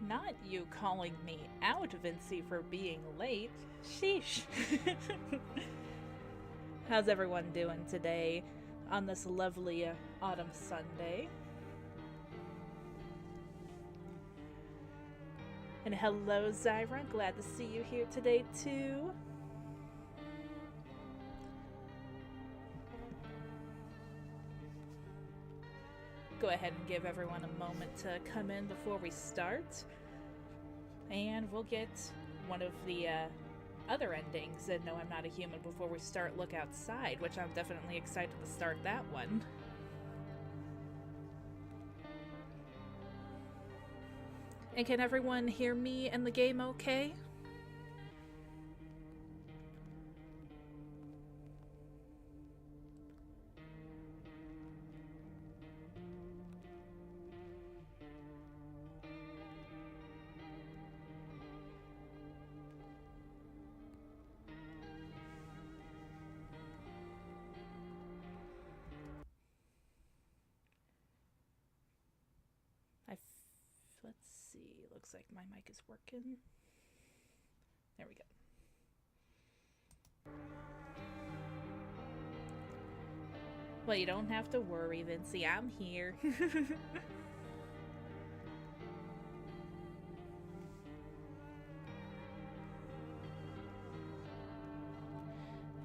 not you calling me out, Vincy, for being late. Sheesh. How's everyone doing today on this lovely autumn Sunday? And hello, Zyra. Glad to see you here today, too. Go ahead and give everyone a moment to come in before we start. And we'll get one of the other endings in No, I'm Not a Human before we start Look Outside, which I'm definitely excited to start that one. And can everyone hear me and the game okay? Let's see. Looks like my mic is working. There we go. Well, you don't have to worry, Vincy. I'm here.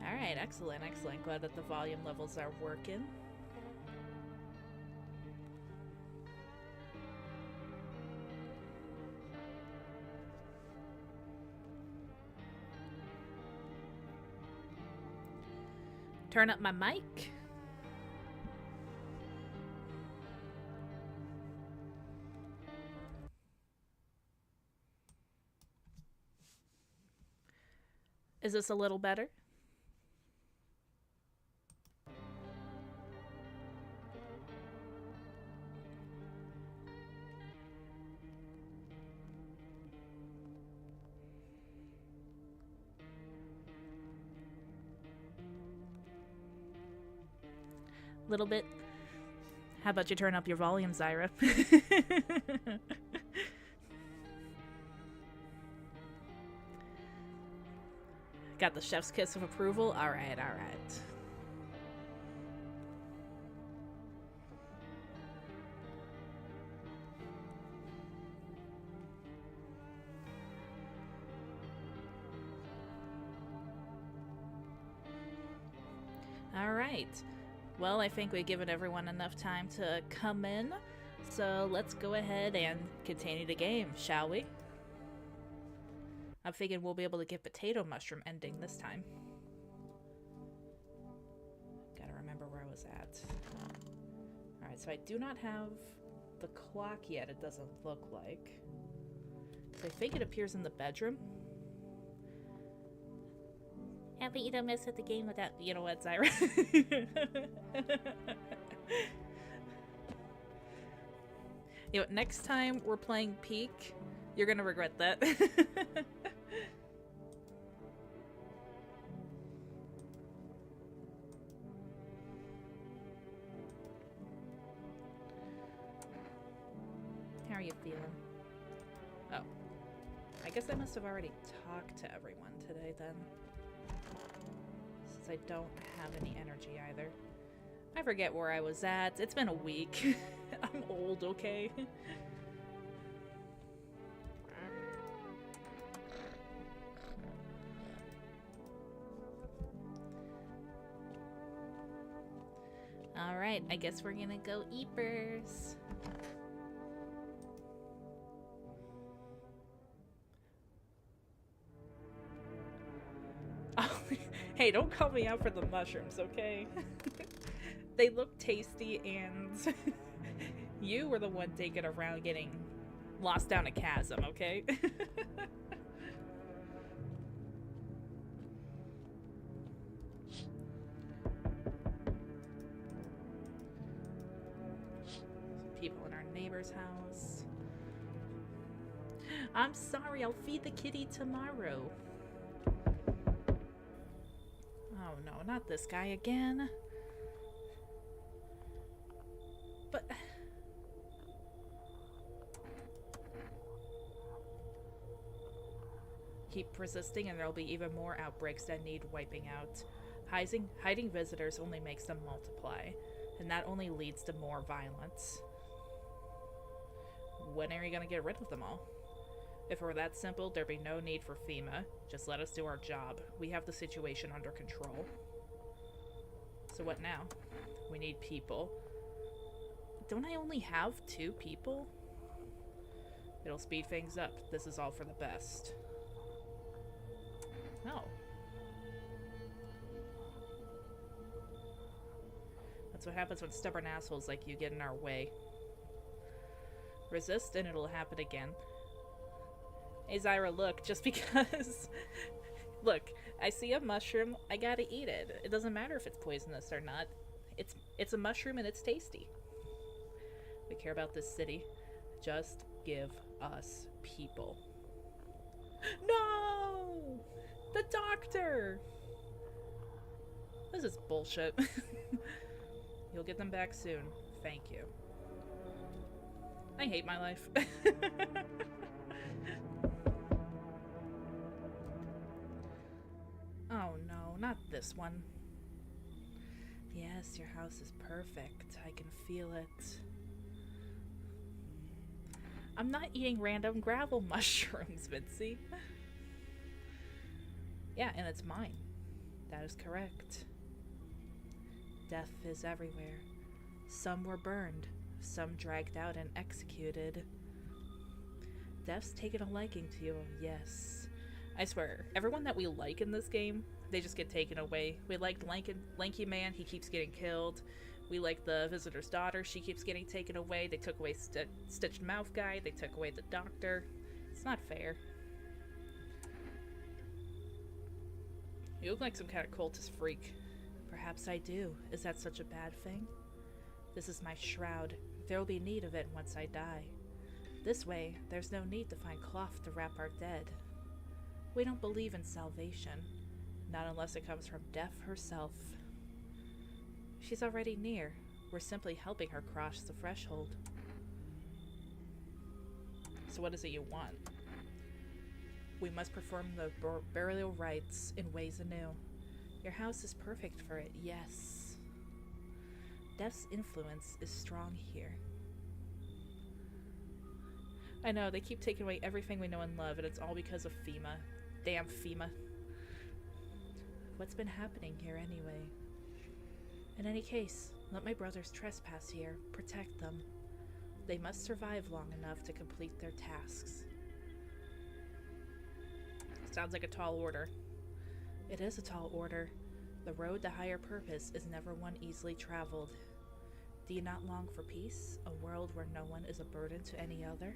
Alright, excellent, excellent. Glad that the volume levels are working. Turn up my mic. Is this a little better? Little bit. How about you turn up your volume, Zyra? Got the chef's kiss of approval? Alright, alright. Alright. Well, I think we've given everyone enough time to come in, so let's go ahead and continue the game, shall we? I'm thinking we'll be able to get potato mushroom ending this time. Gotta remember where I was at. Alright, so I do not have the clock yet, it doesn't look like. So I think it appears in the bedroom. Yeah, but you don't mess with the game without... You know what, Zyra? You know, next time we're playing Peak, you're gonna regret that. How are you feeling? Oh. I guess I must have already talked to everyone today then. Since I don't have any energy either. I forget where I was at. It's been a week. I'm old, okay? Alright, I guess we're gonna go Eepers. Oh, hey, don't call me out for the mushrooms, okay? They look tasty, and you were the one taking around getting lost down a chasm, okay? People in our neighbor's house. I'm sorry, I'll feed the kitty tomorrow. Oh no, not this guy again. But... keep persisting and there'll be even more outbreaks that need wiping out. Hiding visitors only makes them multiply, and that only leads to more violence. When are you gonna get rid of them all? If it were that simple, there'd be no need for FEMA. Just let us do our job. We have the situation under control. So what now? We need people. Don't I only have 2 people? It'll speed things up. This is all for the best. No. That's what happens when stubborn assholes like you get in our way. Resist and it'll happen again. Hey Zyra, look, just because... Look, I see a mushroom, I gotta eat it. It doesn't matter if it's poisonous or not. It's a mushroom and it's tasty. We care about this city. Just give us people. No! The doctor! This is bullshit. You'll get them back soon. Thank you. I hate my life. Oh no, not this one. Yes, your house is perfect. I can feel it. I'm not eating random gravel mushrooms, Vincy. Yeah, and it's mine. That is correct. Death is everywhere. Some were burned, some dragged out and executed. Death's taken a liking to you, yes. I swear, everyone that we like in this game, they just get taken away. We liked Lanky Man, he keeps getting killed. We like the visitor's daughter, she keeps getting taken away. They took away Stitched Mouth Guy, they took away the doctor. It's not fair. You look like some kind of cultist freak. Perhaps I do. Is that such a bad thing? This is my shroud. There will be need of it once I die. This way, there's no need to find cloth to wrap our dead. We don't believe in salvation, not unless it comes from Death herself. She's already near. We're simply helping her cross the threshold. So what is it you want? We must perform the burial rites in ways anew. Your house is perfect for it, yes. Death's influence is strong here. I know, they keep taking away everything we know and love, and it's all because of FEMA. Damn FEMA. What's been happening here anyway? In any case, let my brothers trespass here. Protect them. They must survive long enough to complete their tasks. Sounds like a tall order. It is a tall order. The road to higher purpose is never one easily traveled. Do you not long for peace? A world where no one is a burden to any other?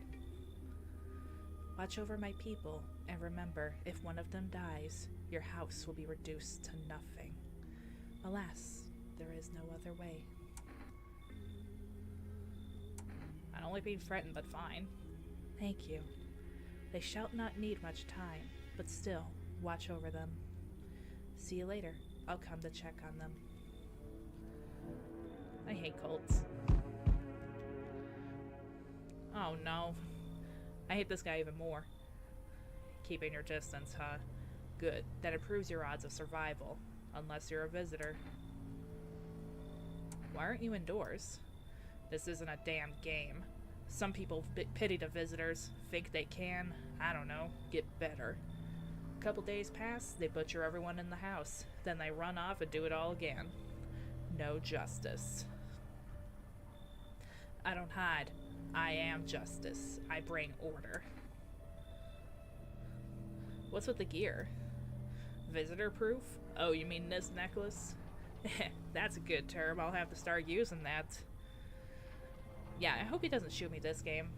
Watch over my people, and remember, if one of them dies, your house will be reduced to nothing. Alas, there is no other way. I don't like being threatened, but fine. Thank you. They shall not need much time, but still, watch over them. See you later. I'll come to check on them. I hate cults. Oh no. I hate this guy even more. Keeping your distance, huh? Good. That improves your odds of survival. Unless you're a visitor. Why aren't you indoors? This isn't a damn game. Some people pity the visitors, think they can, I don't know, get better. A couple days pass, they butcher everyone in the house. Then they run off and do it all again. No justice. I don't hide. I am justice. I bring order. What's with the gear? Visitor proof? Oh, you mean this necklace? That's a good term. I'll have to start using that. Yeah, I hope he doesn't shoot me this game.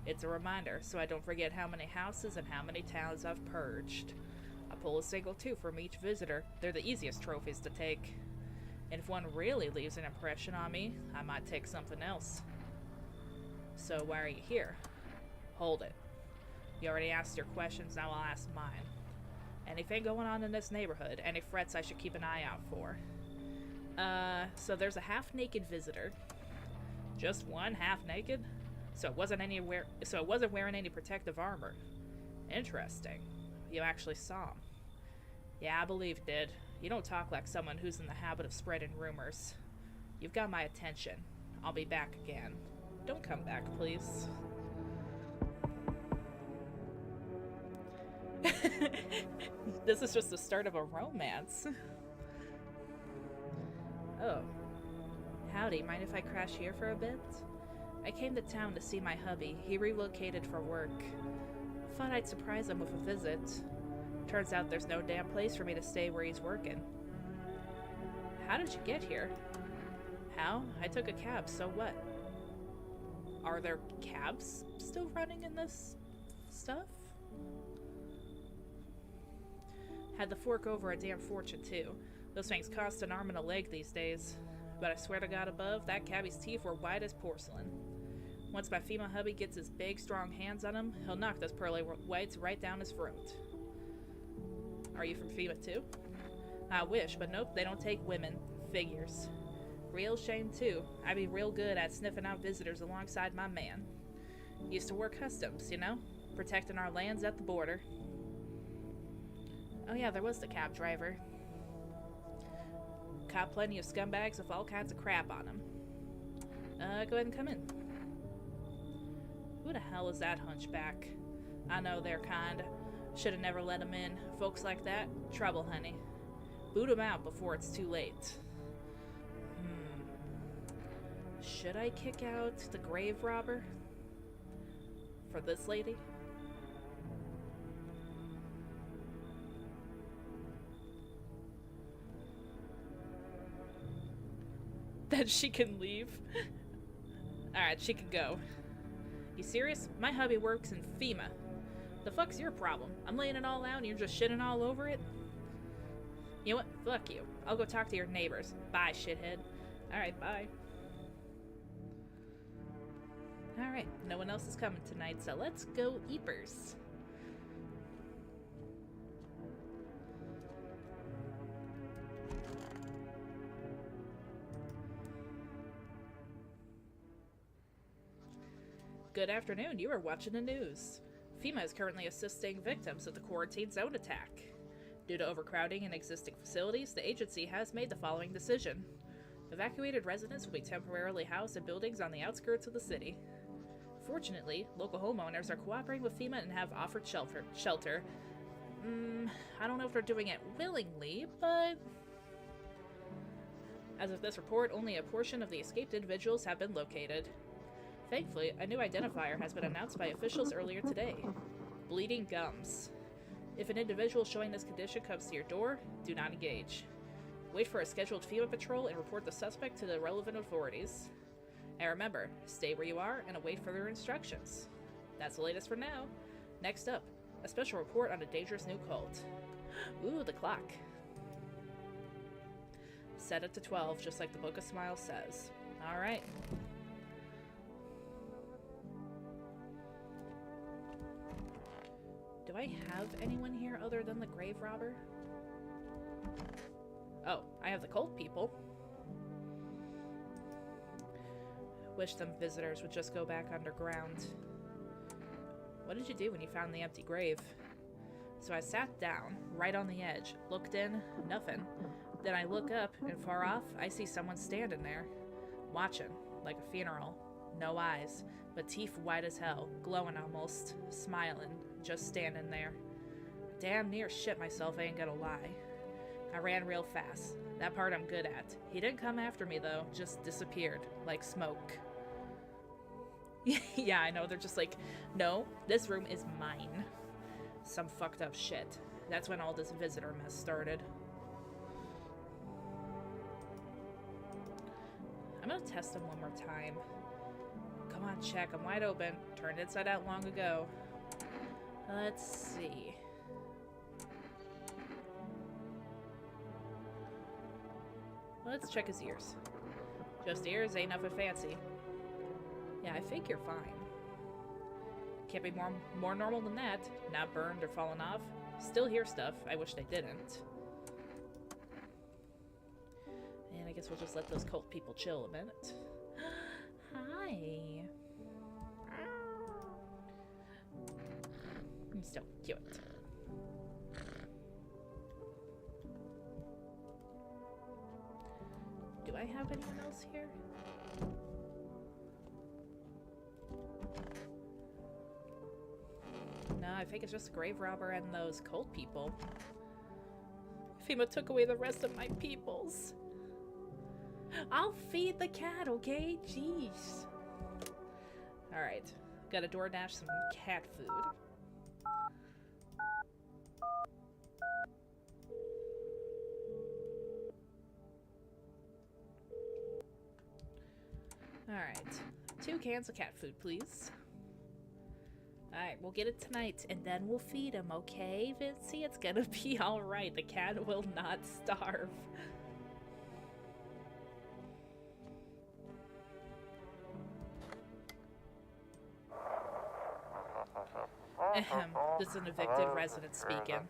It's a reminder, so I don't forget how many houses and how many towns I've purged. I pull a single tooth from each visitor. They're the easiest trophies to take. And if one really leaves an impression on me, I might take something else. So why are you here? Hold it. You already asked your questions, now I'll ask mine. Anything going on in this neighborhood? Any threats I should keep an eye out for? So there's a half-naked visitor. Just one half-naked? So it wasn't wearing any protective armor. Interesting. you actually saw him. Yeah, I believed it. You don't talk like someone who's in the habit of spreading rumors. You've got my attention. I'll be back again. Don't come back, please. This is just the start of a romance. Oh. Howdy, mind if I crash here for a bit? I came to town to see my hubby. He relocated for work. Thought I'd surprise him with a visit. Turns out there's no damn place for me to stay where he's working. How did you get here? How? I took a cab, so what? Are there cabs still running in this stuff? Had to fork over a damn fortune, too. Those things cost an arm and a leg these days. But I swear to God above, that cabbie's teeth were white as porcelain. Once my FEMA hubby gets his big, strong hands on him, he'll knock those pearly whites right down his throat. Are you from FEMA, too? I wish, but nope, they don't take women. Figures. Real shame, too. I'd be real good at sniffing out visitors alongside my man. Used to work customs, you know? Protecting our lands at the border. Oh yeah, there was the cab driver. Caught plenty of scumbags with all kinds of crap on them. Go ahead and come in. Who the hell is that hunchback? I know their kind. Should've never let him in. Folks like that, trouble, honey. Boot him out before it's too late. Should I kick out the grave robber? For this lady? Then she can leave? Alright, she can go. You serious? My hubby works in FEMA. The fuck's your problem? I'm laying it all out and you're just shitting all over it? You know what? Fuck you. I'll go talk to your neighbors. Bye, shithead. Alright, bye. Alright, no one else is coming tonight, so let's go Eepers. Good afternoon, you are watching the news. FEMA is currently assisting victims of the quarantine zone attack. Due to overcrowding in existing facilities, the agency has made the following decision. Evacuated residents will be temporarily housed in buildings on the outskirts of the city. Fortunately, local homeowners are cooperating with FEMA and have offered shelter. I don't know if they're doing it willingly, but... As of this report, only a portion of the escaped individuals have been located. Thankfully, a new identifier has been announced by officials earlier today. Bleeding gums. If an individual showing this condition comes to your door, do not engage. Wait for a scheduled FEMA patrol and report the suspect to the relevant authorities. And remember, stay where you are and await further instructions. That's the latest for now. Next up, a special report on a dangerous new cult. Ooh, the clock. Set it to 12, just like the Book of Smiles says. Alright. Do I have anyone here other than the grave robber? Oh, I have the cult people. Wish them visitors would just go back underground. What did you do when you found the empty grave? So I sat down, right on the edge, looked in, nothing. Then I look up, and far off, I see someone standing there, watching, like a funeral. No eyes, but teeth white as hell, glowing almost, smiling, just standing there. Damn near shit myself, I ain't gonna lie. I ran real fast. That part I'm good at. He didn't come after me though, just disappeared, like smoke. Yeah, I know, they're just like, no, this room is mine. Some fucked up shit. That's when all this visitor mess started. I'm gonna test him one more time. Come on, check, I'm wide open. Turned inside out long ago. Let's see. Let's check his ears. Just ears, ain't nothing fancy. Yeah, I think you're fine. Can't be more normal than that. Not burned or fallen off. Still hear stuff. I wish they didn't. And I guess we'll just let those cult people chill a minute. Hi. You're so cute. I have anyone else here? No, I think it's just Grave Robber and those cult people. FEMA took away the rest of my peoples. I'll feed the cat, okay? Jeez. Alright. Gotta DoorDash some cat food. Alright. 2 cans of cat food, please. Alright, we'll get it tonight, and then we'll feed him, okay, Vincy? It's gonna be alright. The cat will not starve. Ahem. This is an evicted resident speaking.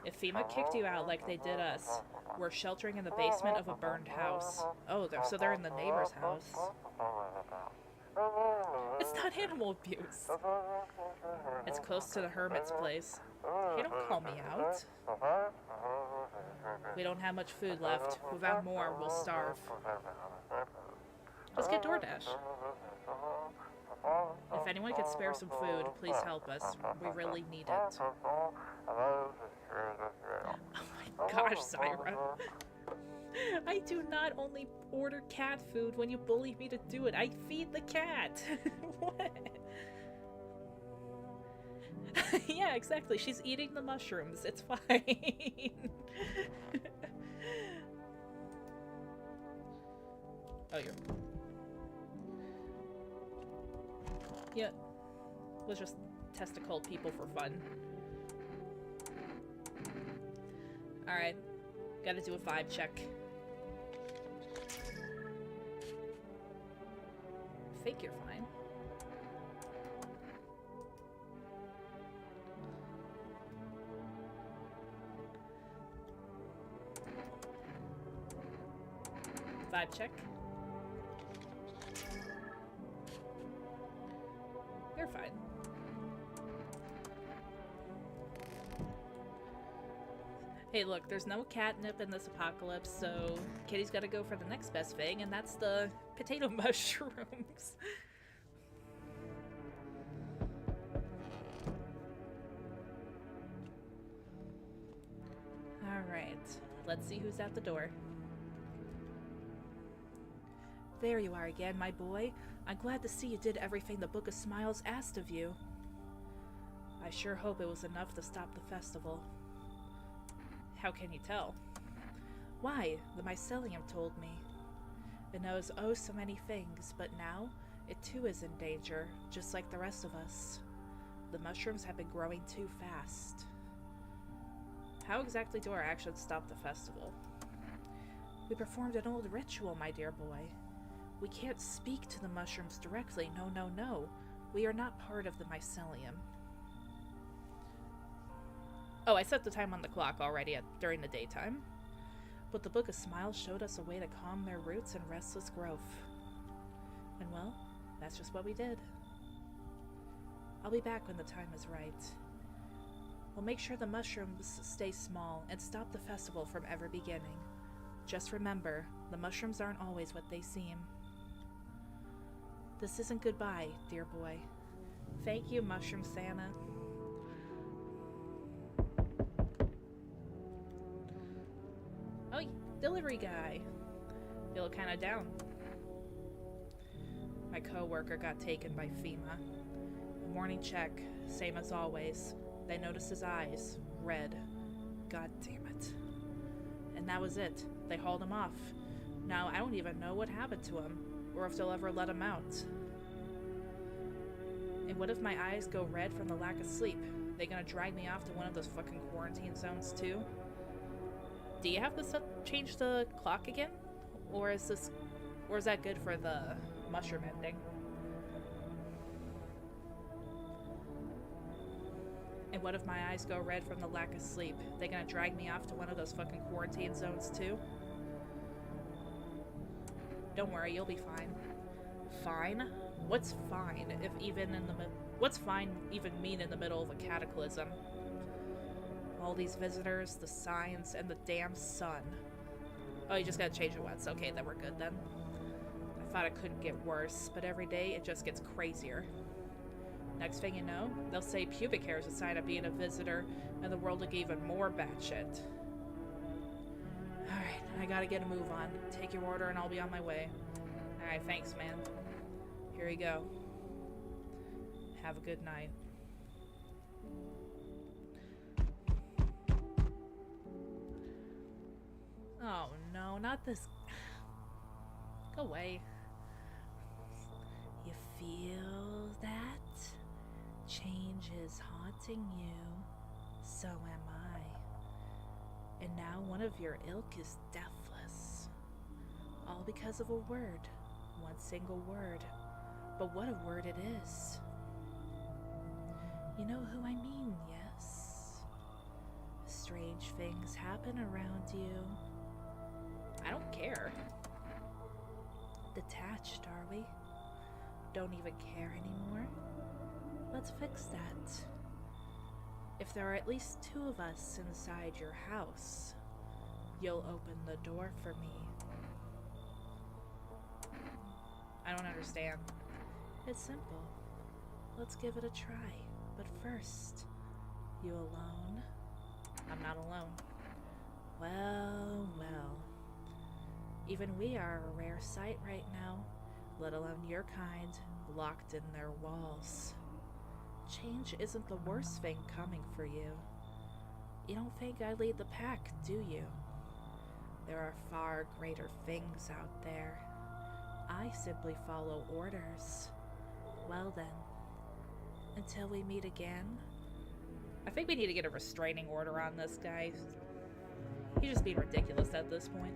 If FEMA kicked you out like they did us, we're sheltering in the basement of a burned house. Oh, so they're in the neighbor's house. It's not animal abuse. It's close to the hermit's place. Hey, don't call me out. We don't have much food left. Without more, we'll starve. Let's get DoorDash. If anyone could spare some food, please help us. We really need it. Oh my gosh, Zyra. I do not only order cat food when you bully me to do it. I feed the cat. What? Yeah, exactly. She's eating the mushrooms. It's fine. Oh, you're... Yeah. Let's just test occult people for fun. Alright. Gotta do a vibe check. I think you're fine. Vibe check. You're fine. Hey, look, there's no catnip in this apocalypse, so Kitty's gotta go for the next best thing, and that's the potato mushrooms. Alright, let's see who's at the door. There you are again, my boy. I'm glad to see you did everything the Book of Smiles asked of you. I sure hope it was enough to stop the festival. How can you tell? Why, the mycelium told me. It knows oh so many things, but now it too is in danger, just like the rest of us. The mushrooms have been growing too fast. How exactly do our actions stop the festival? We performed an old ritual, my dear boy. We can't speak to the mushrooms directly, no, no, no. We are not part of the mycelium. Oh, I set the time on the clock already during the daytime. But the Book of Smiles showed us a way to calm their roots and restless growth. And well, that's just what we did. I'll be back when the time is right. We'll make sure the mushrooms stay small and stop the festival from ever beginning. Just remember, the mushrooms aren't always what they seem. This isn't goodbye, dear boy. Thank you, Mushroom Santa. Oh, delivery guy. You look kinda down. My co-worker got taken by FEMA. Morning check, same as always. They noticed his eyes, red. God damn it. And that was it. They hauled him off. Now I don't even know what happened to him, or if they'll ever let him out. And what if my eyes go red from the lack of sleep? They gonna drag me off to one of those fucking quarantine zones too? Do you have to change the clock again? Or is that good for the mushroom ending? And what if my eyes go red from the lack of sleep? They gonna drag me off to one of those fucking quarantine zones too? Don't worry, you'll be fine. Fine? What's fine if even in the what's fine even mean in the middle of a cataclysm? All these visitors, the signs, and the damn sun. Oh, you just gotta change it once. Okay, then we're good then. I thought it couldn't get worse, but every day it just gets crazier. Next thing you know, they'll say pubic hair is a sign of being a visitor, and the world will get even more batshit. Alright, I gotta get a move on. Take your order and I'll be on my way. Alright, thanks, man. Here you go. Have a good night. Oh no, not this. Go away. You feel that? Change is haunting you. So am I. And now one of your ilk is deathless. All because of a word. One single word. But what a word it is. You know who I mean, yes? Strange things happen around you. I don't care. Detached, are we? Don't even care anymore? Let's fix that. If there are at least 2 of us inside your house, you'll open the door for me. I don't understand. It's simple. Let's give it a try. But first, you alone? I'm not alone. Well, well. Even we are a rare sight right now, let alone your kind, locked in their walls. Change isn't the worst thing coming for you. You don't think I lead the pack, do you? There are far greater things out there. I simply follow orders. Well then, until we meet again. I think we need to get a restraining order on this guy. He's just being ridiculous at this point.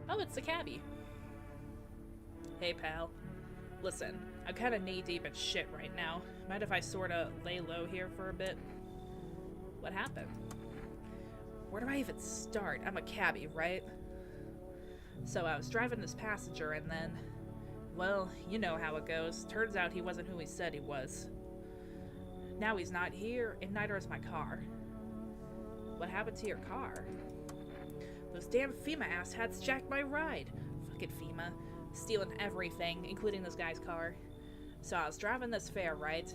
Oh, it's the cabbie. Hey, pal. Listen, I'm kind of knee-deep in shit right now. Mind if I sorta lay low here for a bit? What happened? Where do I even start? I'm a cabbie, right? So I was driving this passenger and then... Well, you know how it goes. Turns out he wasn't who he said he was. Now he's not here, and neither is my car. What happened to your car? Those damn FEMA asshats jacked my ride. Fucking FEMA. Stealing everything, including this guy's car. So I was driving this fare, right?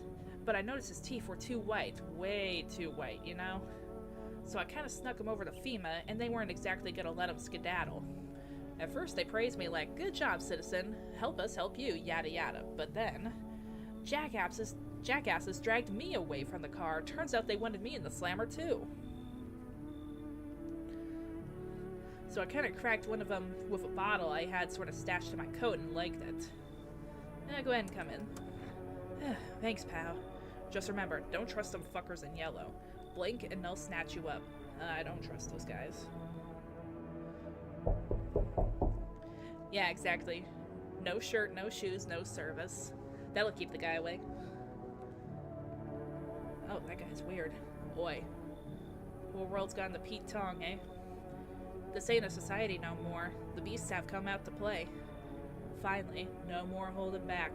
But I noticed his teeth were too white. Way too white, you know? So I kind of snuck him over to FEMA, and they weren't exactly gonna let him skedaddle. At first they praised me like, good job, citizen. Help us help you, yada yada. But then, jackasses dragged me away from the car. Turns out they wanted me in the slammer too. So I kind of cracked one of them with a bottle I had sort of stashed in my coat and legged it. Go ahead and come in. Thanks, pal. Just remember, don't trust them fuckers in yellow. Blink and they'll snatch you up. I don't trust those guys. Yeah, exactly. No shirt, no shoes, no service. That'll keep the guy away. Oh, that guy's weird. Boy. Whole world's gone to Pete Tong, eh? This ain't a society no more. The beasts have come out to play. Finally, no more holding back.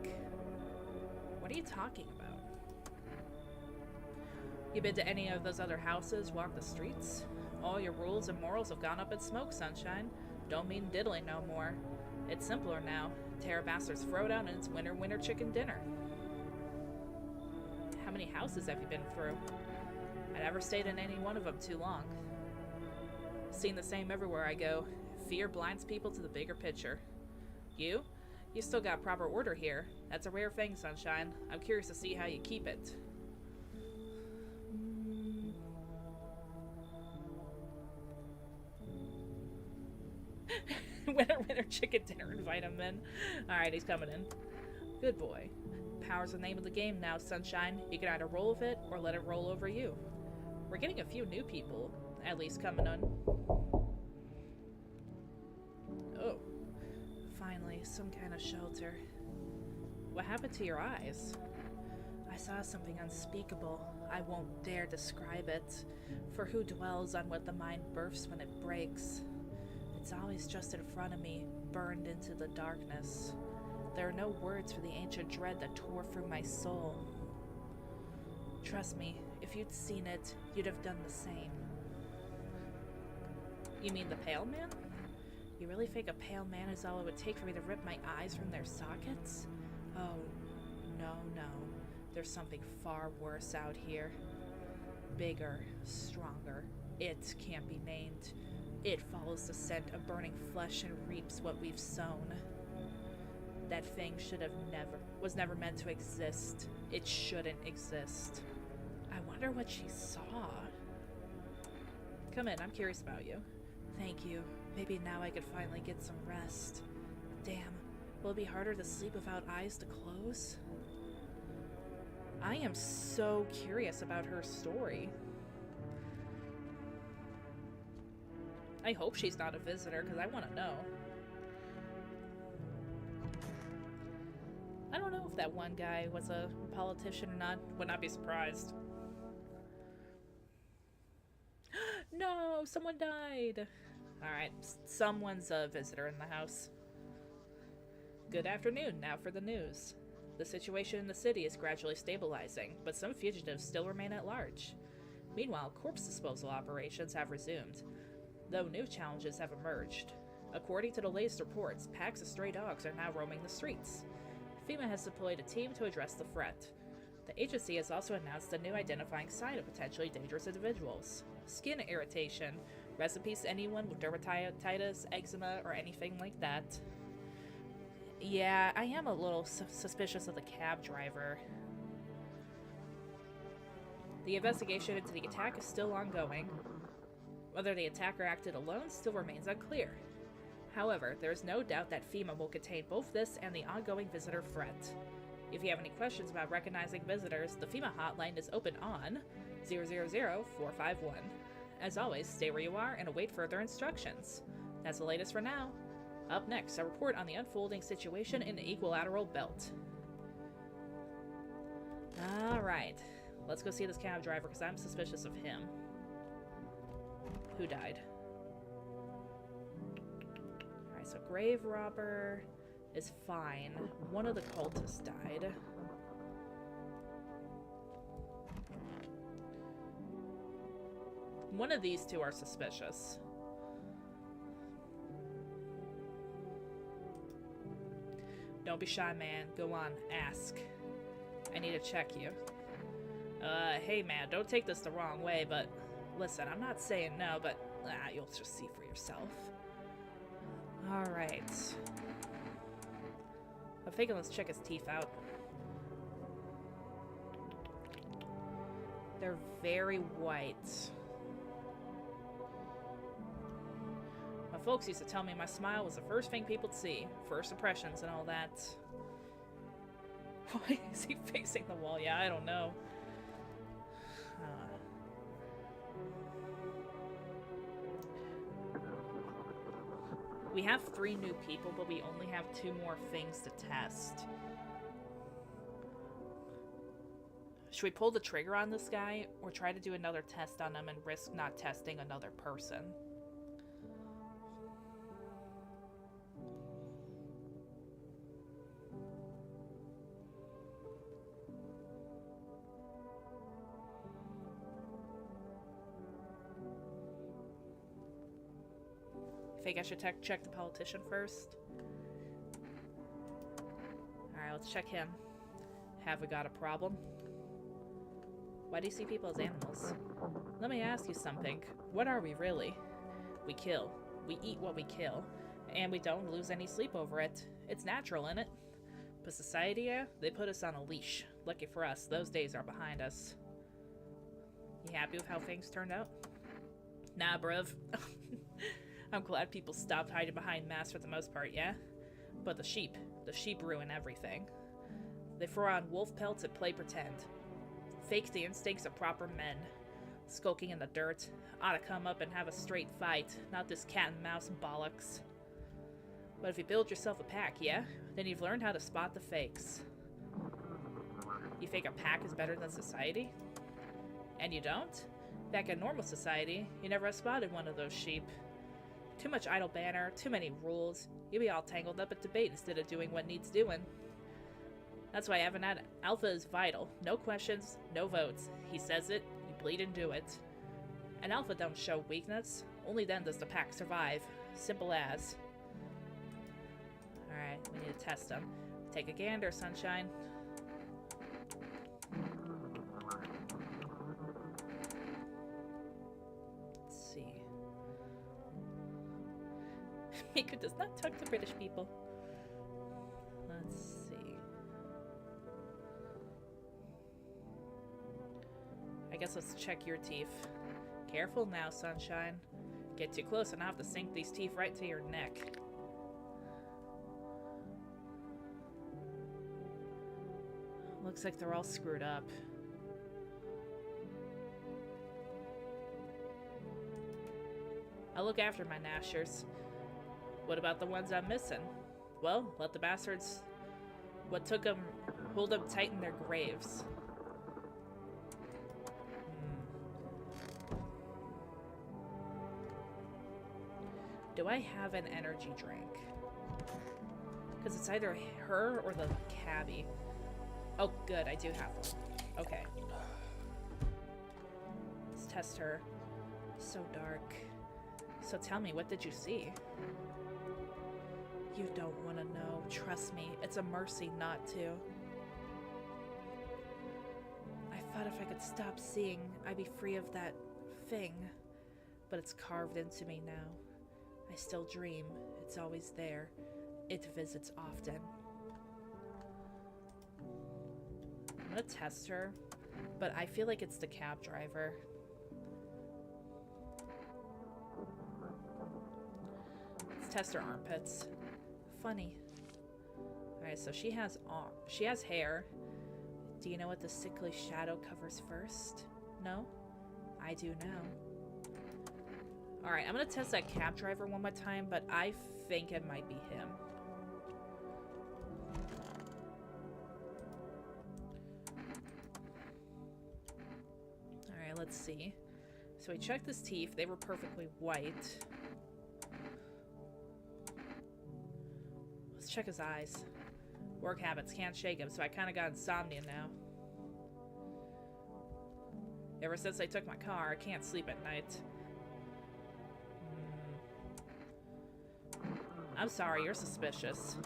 What are you talking about? You been to any of those other houses, walk the streets? All your rules and morals have gone up in smoke, sunshine. Don't mean diddly no more. It's simpler now. Tear a bastard's throat out and it's winner chicken dinner. How many houses have you been through? I never stayed in any one of them too long. Seen the same everywhere I go. Fear blinds people to the bigger picture. You? You still got proper order here. That's a rare thing, sunshine. I'm curious to see how you keep it. Winner chicken dinner, invite him in. Alright, he's coming in. Good boy. Power's the name of the game now, sunshine. You can either roll with it or let it roll over you. We're getting a few new people, at least coming on. Oh. Finally, some kind of shelter. What happened to your eyes? I saw something unspeakable. I won't dare describe it. For who dwells on what the mind births when it breaks? It's always just in front of me, burned into the darkness. There are no words for the ancient dread that tore through my soul. Trust me, if you'd seen it, you'd have done the same. You mean the pale man? You really think a pale man is all it would take for me to rip my eyes from their sockets? Oh, no, no. There's something far worse out here. Bigger, stronger. It can't be named. It follows the scent of burning flesh and reaps what we've sown. That thing was never meant to exist. It shouldn't exist. I wonder what she saw. Come in, I'm curious about you. Thank you. Maybe now I could finally get some rest. Damn, will it be harder to sleep without eyes to close? I am so curious about her story. I hope she's not a visitor, because I want to know. I don't know if that one guy was a politician or not. Would not be surprised. No, someone died. Alright, someone's a visitor in the house. Good afternoon, now for the news. The situation in the city is gradually stabilizing, but some fugitives still remain at large. Meanwhile, corpse disposal operations have resumed, though new challenges have emerged. According to the latest reports, packs of stray dogs are now roaming the streets. FEMA has deployed a team to address the threat. The agency has also announced a new identifying sign of potentially dangerous individuals. Skin irritation. Rest in peace to anyone with dermatitis, eczema, or anything like that. Yeah, I am a little suspicious of the cab driver. The investigation into the attack is still ongoing. Whether the attacker acted alone still remains unclear. However, there is no doubt that FEMA will contain both this and the ongoing visitor threat. If you have any questions about recognizing visitors, the FEMA hotline is open on 000-451. As always, stay where you are and await further instructions. That's the latest for now. Up next, a report on the unfolding situation in the Equilateral Belt. Alright, let's go see this cab driver because I'm suspicious of him. Who died? Alright, so grave robber is fine. One of the cultists died. One of these two are suspicious. Don't be shy, man. Go on, ask. I need to check you. Hey man, don't take this the wrong way, but listen, I'm not saying no, but you'll just see for yourself. Alright. I'm thinking let's check his teeth out. They're very white. My folks used to tell me my smile was the first thing people'd see. First impressions and all that. Why is he facing the wall? Yeah, I don't know. We have 3 new people, but we only have 2 more things to test. Should we pull the trigger on this guy, or try to do another test on him and risk not testing another person? I think I should check the politician first. Alright, let's check him. Have we got a problem? Why do you see people as animals? Let me ask you something. What are we really? We kill. We eat what we kill. And we don't lose any sleep over it. It's natural, innit? But society, they put us on a leash. Lucky for us, those days are behind us. You happy with how things turned out? Nah, bruv. I'm glad people stopped hiding behind masks for the most part, yeah? But the sheep ruin everything. They throw on wolf pelts and play pretend. Fake the instincts of proper men. Skulking in the dirt. Ought to come up and have a straight fight, not this cat and mouse bollocks. But if you build yourself a pack, yeah? Then you've learned how to spot the fakes. You think a pack is better than society? And you don't? Back in normal society, you never have spotted one of those sheep. Too much idle banter, too many rules. You'll be all tangled up in debate instead of doing what needs doing. That's why Alpha is vital. No questions, no votes. He says it, you bleed and do it. And Alpha don't show weakness. Only then does the pack survive. Simple as. Alright, we need to test them. Take a gander, Sunshine. Let's see. Miku does not talk to British people. Let's see. I guess let's check your teeth. Careful now, Sunshine. Get too close and I'll have to sink these teeth right to your neck. Looks like they're all screwed up. I'll look after my gnashers. What about the ones I'm missing? Well, let the bastards what took them hold them tight in their graves. Do I have an energy drink? Because it's either her or the cabbie. Oh, good, I do have one. Okay. Let's test her. So dark. So tell me, what did you see? You don't want to know. Trust me, it's a mercy not to. I thought if I could stop seeing, I'd be free of that thing. But it's carved into me now. I still dream. It's always there. It visits often. I'm gonna test her, but I feel like it's the cab driver. Let's test her armpits. Funny. Alright, so she has hair. Do you know what the sickly shadow covers first? No? I do now. Alright, I'm gonna test that cab driver one more time, but I think it might be him. Alright, let's see. So we checked his teeth. They were perfectly white. Let's check his eyes. Work habits can't shake him, so I kind of got insomnia now. Ever since I took my car, I can't sleep at night. I'm sorry, you're suspicious.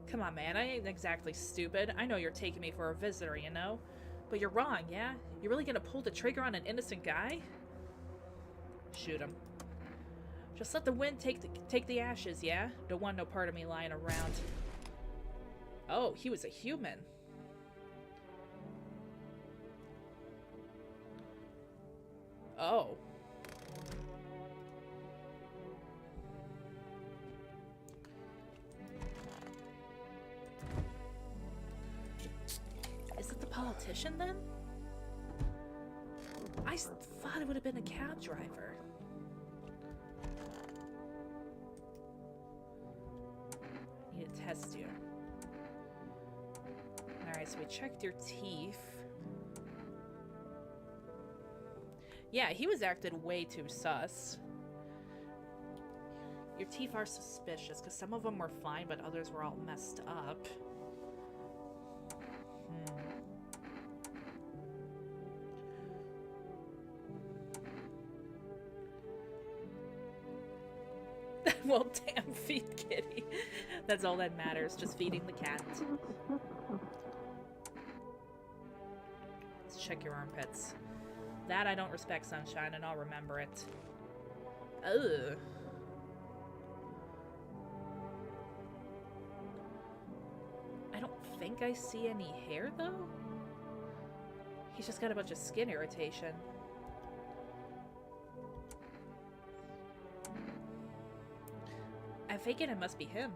Come on, man, I ain't exactly stupid. I know you're taking me for a visitor, you know? But you're wrong, yeah? You're really gonna pull the trigger on an innocent guy? Shoot him. Just let the wind take the ashes, yeah? Don't want no part of me lying around. Oh, he was a human. Oh. Is it the politician then? I thought it would have been a cab driver. I need to test you. Alright, so we checked your teeth. Yeah, he was acting way too sus. Your teeth are suspicious, because some of them were fine, but others were all messed up. Well, damn, feed Kitty. That's all that matters, just feeding the cat. Let's check your armpits. That I don't respect, Sunshine, and I'll remember it. Ugh. I don't think I see any hair, though. He's just got a bunch of skin irritation. I'm thinking it must be him.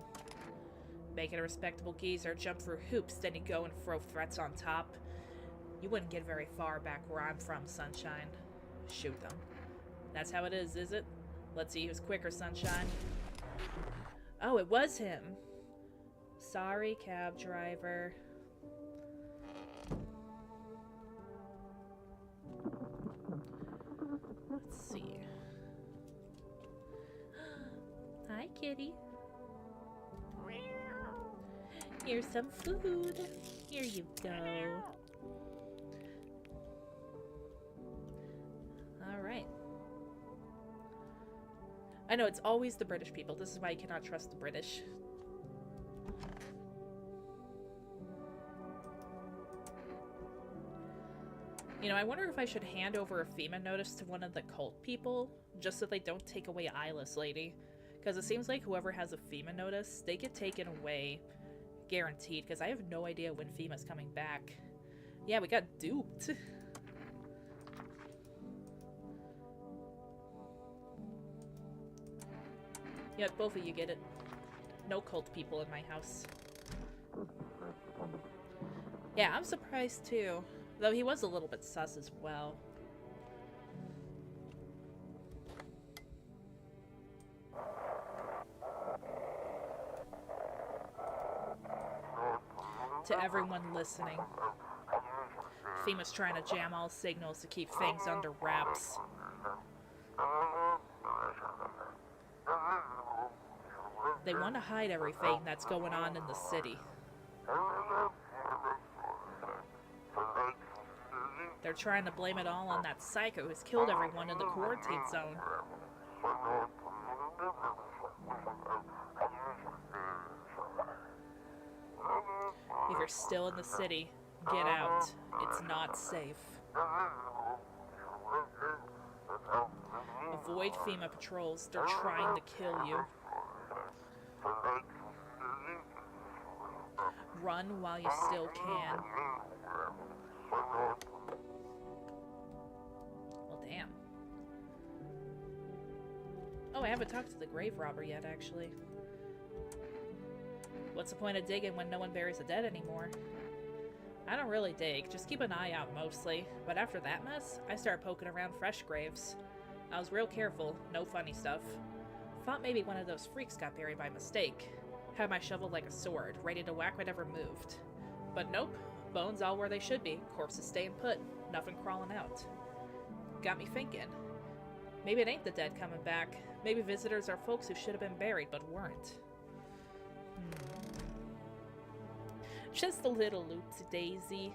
Making a respectable geezer jump through hoops, then you go and throw threats on top. You wouldn't get very far back where I'm from, Sunshine. Shoot them. That's how it is it? Let's see who's quicker, Sunshine. Oh, it was him. Sorry, cab driver. Let's see. Hi, kitty. Here's some food. Here you go. Alright. I know, it's always the British people. This is why you cannot trust the British. You know, I wonder if I should hand over a FEMA notice to one of the cult people, just so they don't take away Eyeless Lady. Because it seems like whoever has a FEMA notice, they get taken away, guaranteed, because I have no idea when FEMA's coming back. Yeah, we got duped. Yep, both of you get it. No cult people in my house. Yeah, I'm surprised too. Though he was a little bit sus as well. To everyone listening, FEMA's trying to jam all signals to keep things under wraps. They want to hide everything that's going on in the city. They're trying to blame it all on that psycho who's killed everyone in the quarantine zone. If you're still in the city, get out. It's not safe. Avoid FEMA patrols. They're trying to kill you. Run while you still can. Well, damn. Oh, I haven't talked to the grave robber yet, actually. What's the point of digging when no one buries the dead anymore? I don't really dig, just keep an eye out mostly. But after that mess, I started poking around fresh graves. I was real careful, no funny stuff. Thought maybe one of those freaks got buried by mistake. Had my shovel like a sword, ready to whack whatever moved. But nope, bones all where they should be, corpses staying put, nothing crawling out. Got me thinking. Maybe it ain't the dead coming back. Maybe visitors are folks who should have been buried but weren't. Just a little oopsie-daisy.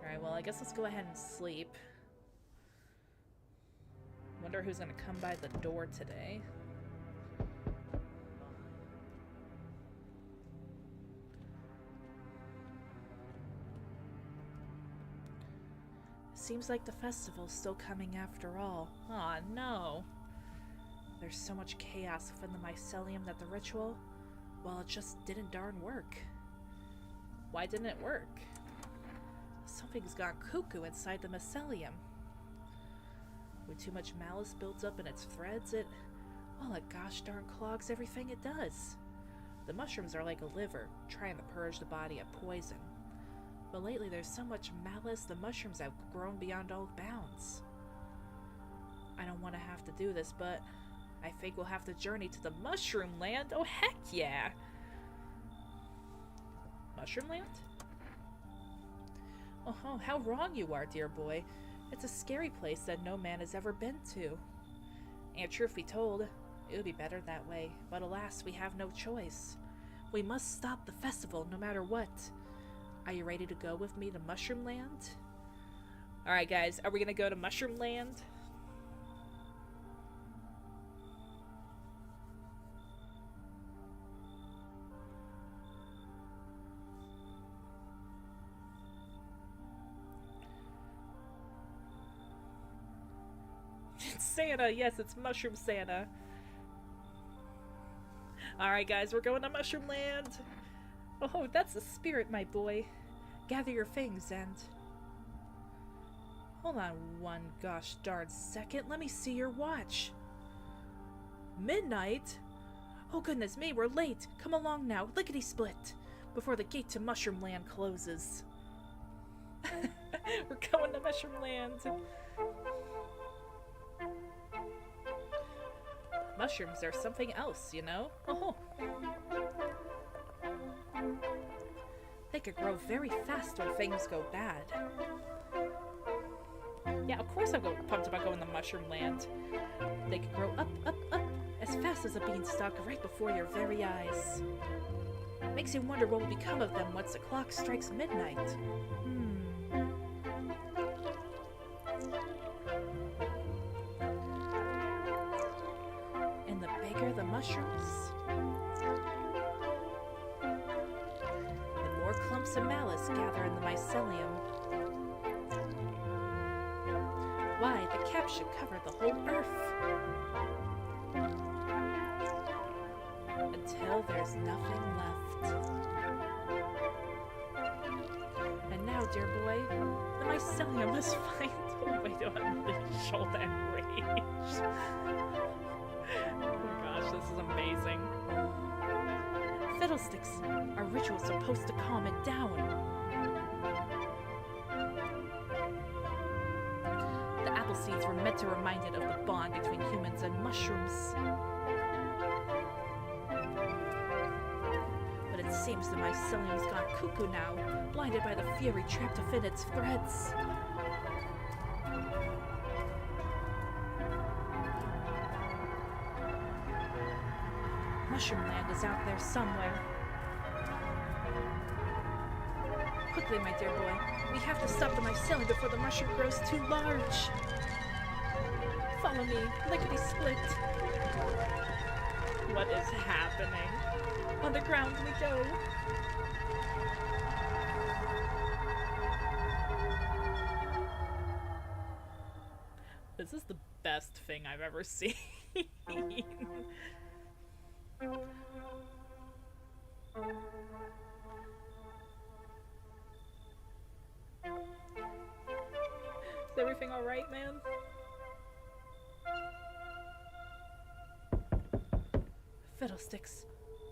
Alright, well, I guess let's go ahead and sleep. Wonder who's gonna come by the door today. Seems like the festival's still coming after all. Aw, no. There's so much chaos within the mycelium that the ritual, well, it just didn't darn work. Why didn't it work? Something's gone cuckoo inside the mycelium. With too much malice built up in its threads, it gosh darn clogs everything it does. The mushrooms are like a liver, trying to purge the body of poison. But lately there's so much malice, the mushrooms have grown beyond all bounds. I don't want to have to do this, but I think we'll have to journey to the Mushroom Land. Oh, heck yeah! Mushroom Land? Oh, how wrong you are, dear boy. It's a scary place that no man has ever been to. And truth be told, it would be better that way. But alas, we have no choice. We must stop the festival no matter what. Are you ready to go with me to Mushroom Land? Alright guys, are we gonna go to Mushroom Land? It's Santa, yes, it's Mushroom Santa. Alright guys, we're going to Mushroom Land. Oh, that's the spirit, my boy. Gather your things and... Hold on one gosh darn second. Let me see your watch. Midnight? Oh goodness me, we're late. Come along now, lickety-split, before the gate to Mushroom Land closes. We're going to Mushroom Land. Mushrooms are something else, you know? Oh. They could grow very fast when things go bad. Yeah, of course I'm pumped about going to Mushroom Land. They could grow up, as fast as a beanstalk right before your very eyes. Makes you wonder what will become of them once the clock strikes midnight. And the bigger the mushrooms, the more clumps of malice gather in the mycelium. Why, the cap should cover the whole earth. Until there's nothing left. And now, dear boy, the mycelium must find a way to unleash all that rage. Oh my gosh, this is amazing. Fiddlesticks! Our ritual's supposed to calm it down. The apple seeds were meant to remind it of the bond between humans and mushrooms. But it seems the mycelium's gone cuckoo now, blinded by the fury trapped within its threads. Mushroomland is out there somewhere. Quickly, my dear boy. We have to stop the mycelium before the mushroom grows too large. Follow me, lickety-split. What is happening? On the ground we go. This is the best thing I've ever seen. Is everything alright, man? Fiddlesticks.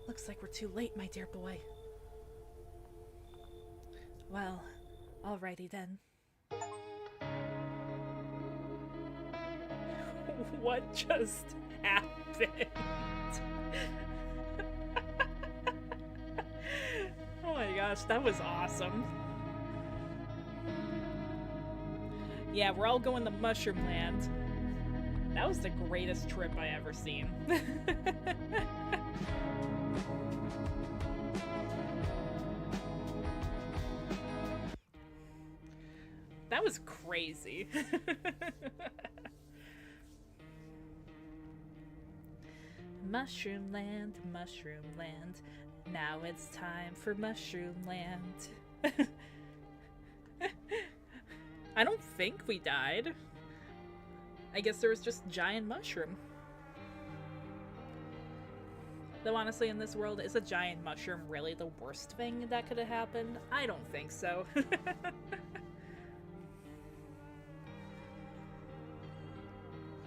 Looks like we're too late, my dear boy. Well, alrighty then. What just happened? Oh my gosh, that was awesome. Yeah, we're all going to Mushroomland. That was the greatest trip I ever seen. That was crazy. Mushroomland, Mushroomland. Now it's time for Mushroomland. I don't think we died. I guess there was just giant mushroom. Though honestly, in this world, is a giant mushroom really the worst thing that could have happened? I don't think so.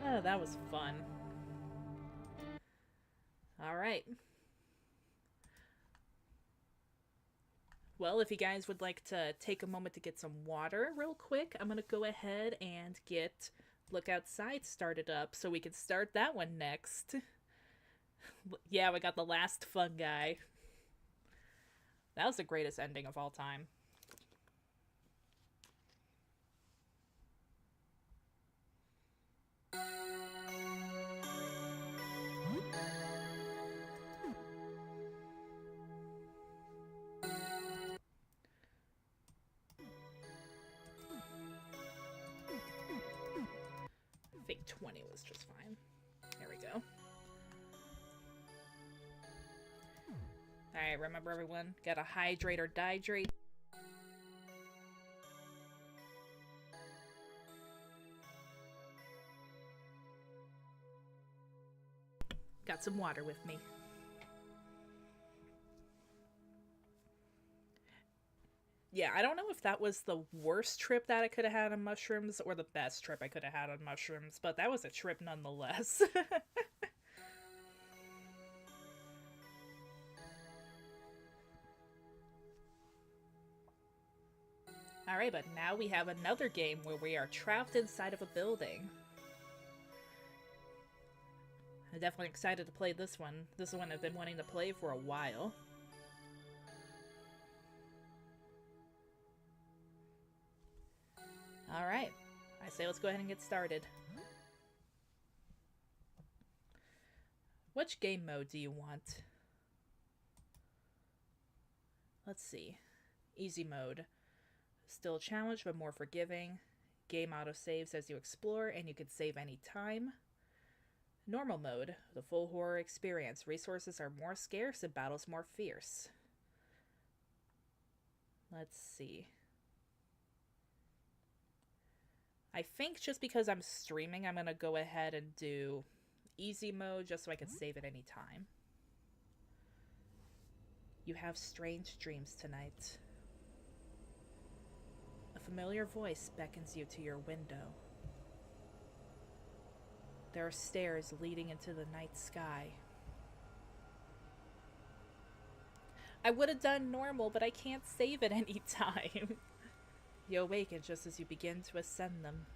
Oh, that was fun. Alright. Well, if you guys would like to take a moment to get some water real quick, I'm going to go ahead and get Look Outside started up so we can start that one next. Yeah, we got the last fun guy. That was the greatest ending of all time. I think 20 was just fine. There we go. Alright, remember everyone, gotta hydrate or dihydrate. Got some water with me. Yeah, I don't know if that was the worst trip that I could have had on mushrooms or the best trip I could have had on mushrooms, but that was a trip nonetheless. Alright, but now we have another game where we are trapped inside of a building. I'm definitely excited to play this one. This is one I've been wanting to play for a while. Alright, I say let's go ahead and get started. Which game mode do you want? Let's see. Easy mode. Still a challenge, but more forgiving. Game autosaves as you explore, and you can save any time. Normal mode. The full horror experience. Resources are more scarce and battles more fierce. Let's see. I think just because I'm streaming, I'm going to go ahead and do easy mode just so I can save at any time. You have strange dreams tonight. A familiar voice beckons you to your window. There are stairs leading into the night sky. I would have done normal, but I can't save at any time. You awaken just as you begin to ascend them.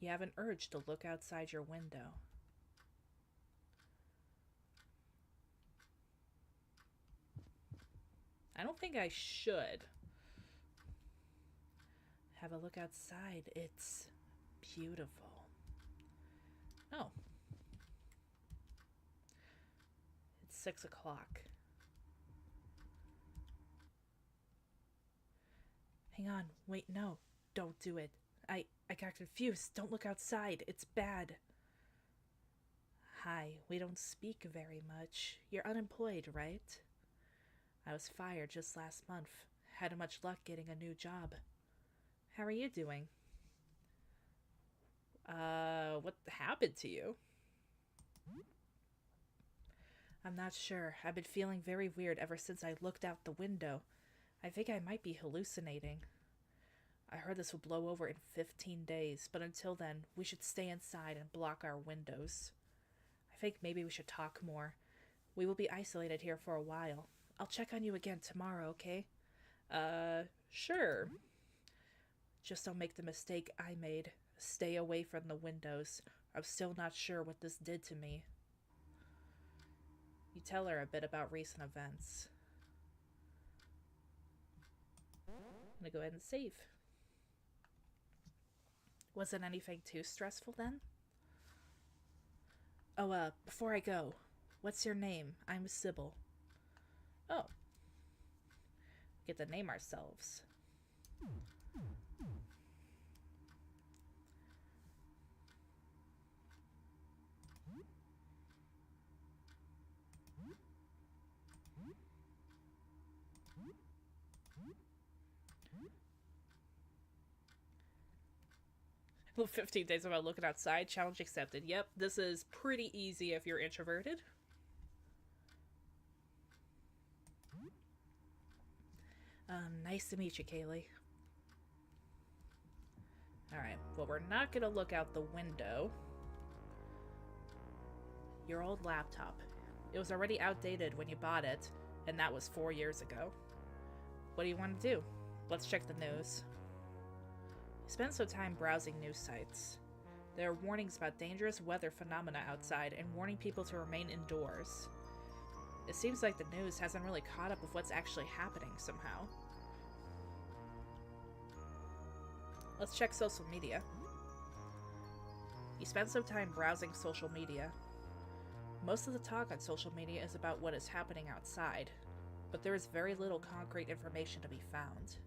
You have an urge to look outside your window. I don't think I should. Have a look outside. It's beautiful. Oh. It's 6 o'clock. Hang on. Wait, no. Don't do it. I got confused. Don't look outside. It's bad. Hi. We don't speak very much. You're unemployed, right? I was fired just last month. Had much luck getting a new job. How are you doing? What happened to you? I'm not sure. I've been feeling very weird ever since I looked out the window. I think I might be hallucinating. I heard this will blow over in 15 days, but until then, we should stay inside and block our windows. I think maybe we should talk more. We will be isolated here for a while. I'll check on you again tomorrow, okay? Sure. Just don't make the mistake I made. Stay away from the windows. I'm still not sure what this did to me. You tell her a bit about recent events. I'm gonna go ahead and save. Wasn't anything too stressful then? Oh, before I go, what's your name? I'm Sybil. Oh. Get to name ourselves. Well, 15 days about looking outside. Challenge accepted. Yep, this is pretty easy if you're introverted. Nice to meet you, Kaylee. Alright, well, we're not gonna look out the window. Your old laptop. It was already outdated when you bought it, and that was 4 years ago. What do you want to do? Let's check the news. Spend some time browsing news sites. There are warnings about dangerous weather phenomena outside and warning people to remain indoors. It seems like the news hasn't really caught up with what's actually happening somehow. Let's check social media. You spend some time browsing social media. Most of the talk on social media is about what is happening outside, but there is very little concrete information to be found.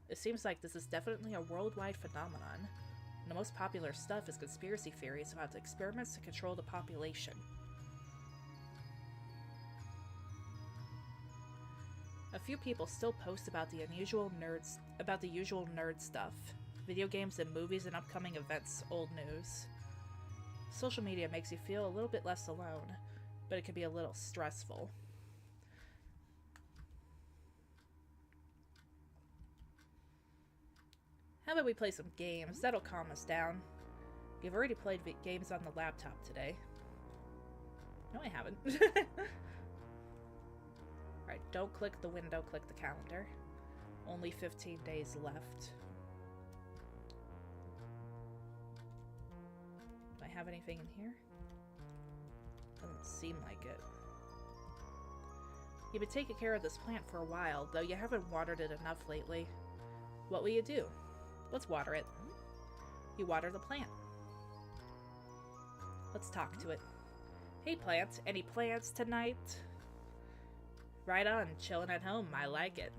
It seems like this is definitely a worldwide phenomenon. The most popular stuff is conspiracy theories about experiments to control the population. A few people still post about the usual nerd stuff. Video games and movies and upcoming events, old news. Social media makes you feel a little bit less alone, but it can be a little stressful. How about we play some games? That'll calm us down. You've already played games on the laptop today. No, I haven't. Alright, don't click the window, click the calendar. Only 15 days left. Do I have anything in here? Doesn't seem like it. You've been taking care of this plant for a while, though you haven't watered it enough lately. What will you do? Let's water it. You water the plant. Let's talk to it. Hey, plant. Any plans tonight? Right on. Chilling at home. I like it.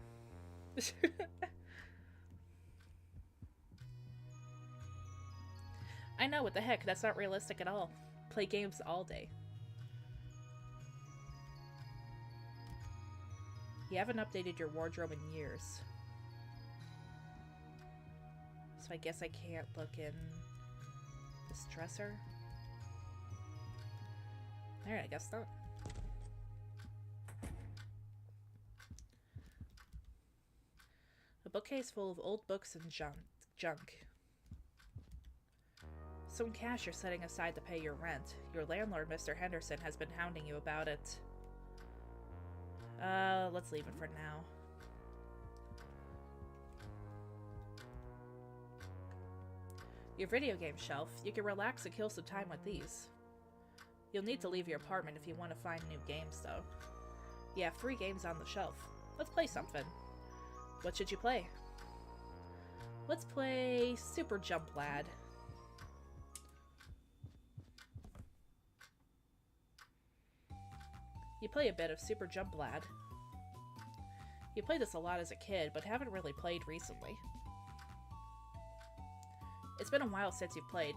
I know, what the heck? That's not realistic at all. Play games all day. You haven't updated your wardrobe in years. So I guess I can't look in this dresser. Alright, I guess not. A bookcase full of old books and junk. Some cash you're setting aside to pay your rent. Your landlord, Mr. Henderson, has been hounding you about it. Let's leave it for now. Your video game shelf. You can relax and kill some time with these. You'll need to leave your apartment if you want to find new games, though. You have 3 games on the shelf. Let's play something. What should you play? Let's play Super Jump Lad. You play a bit of Super Jump Lad. You played this a lot as a kid, but haven't really played recently. It's been a while since you've played.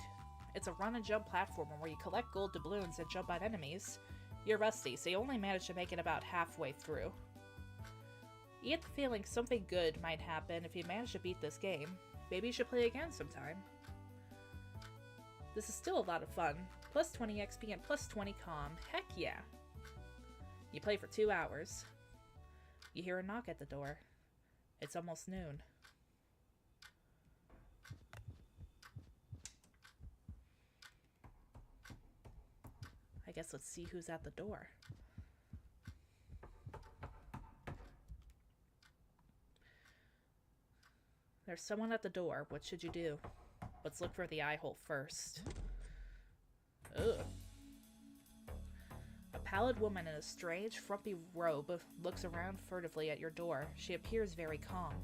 It's a run-and-jump platformer where you collect gold doubloons and jump on enemies. You're rusty, so you only managed to make it about halfway through. You get the feeling something good might happen if you manage to beat this game. Maybe you should play again sometime. This is still a lot of fun. Plus 20 XP and plus 20 comm. Heck yeah! You play for 2 hours. You hear a knock at the door. It's almost noon. I guess let's see who's at the door. There's someone at the door. What should you do? Let's look for the eye hole first. Ugh. A pallid woman in a strange, frumpy robe looks around furtively at your door. She appears very calm.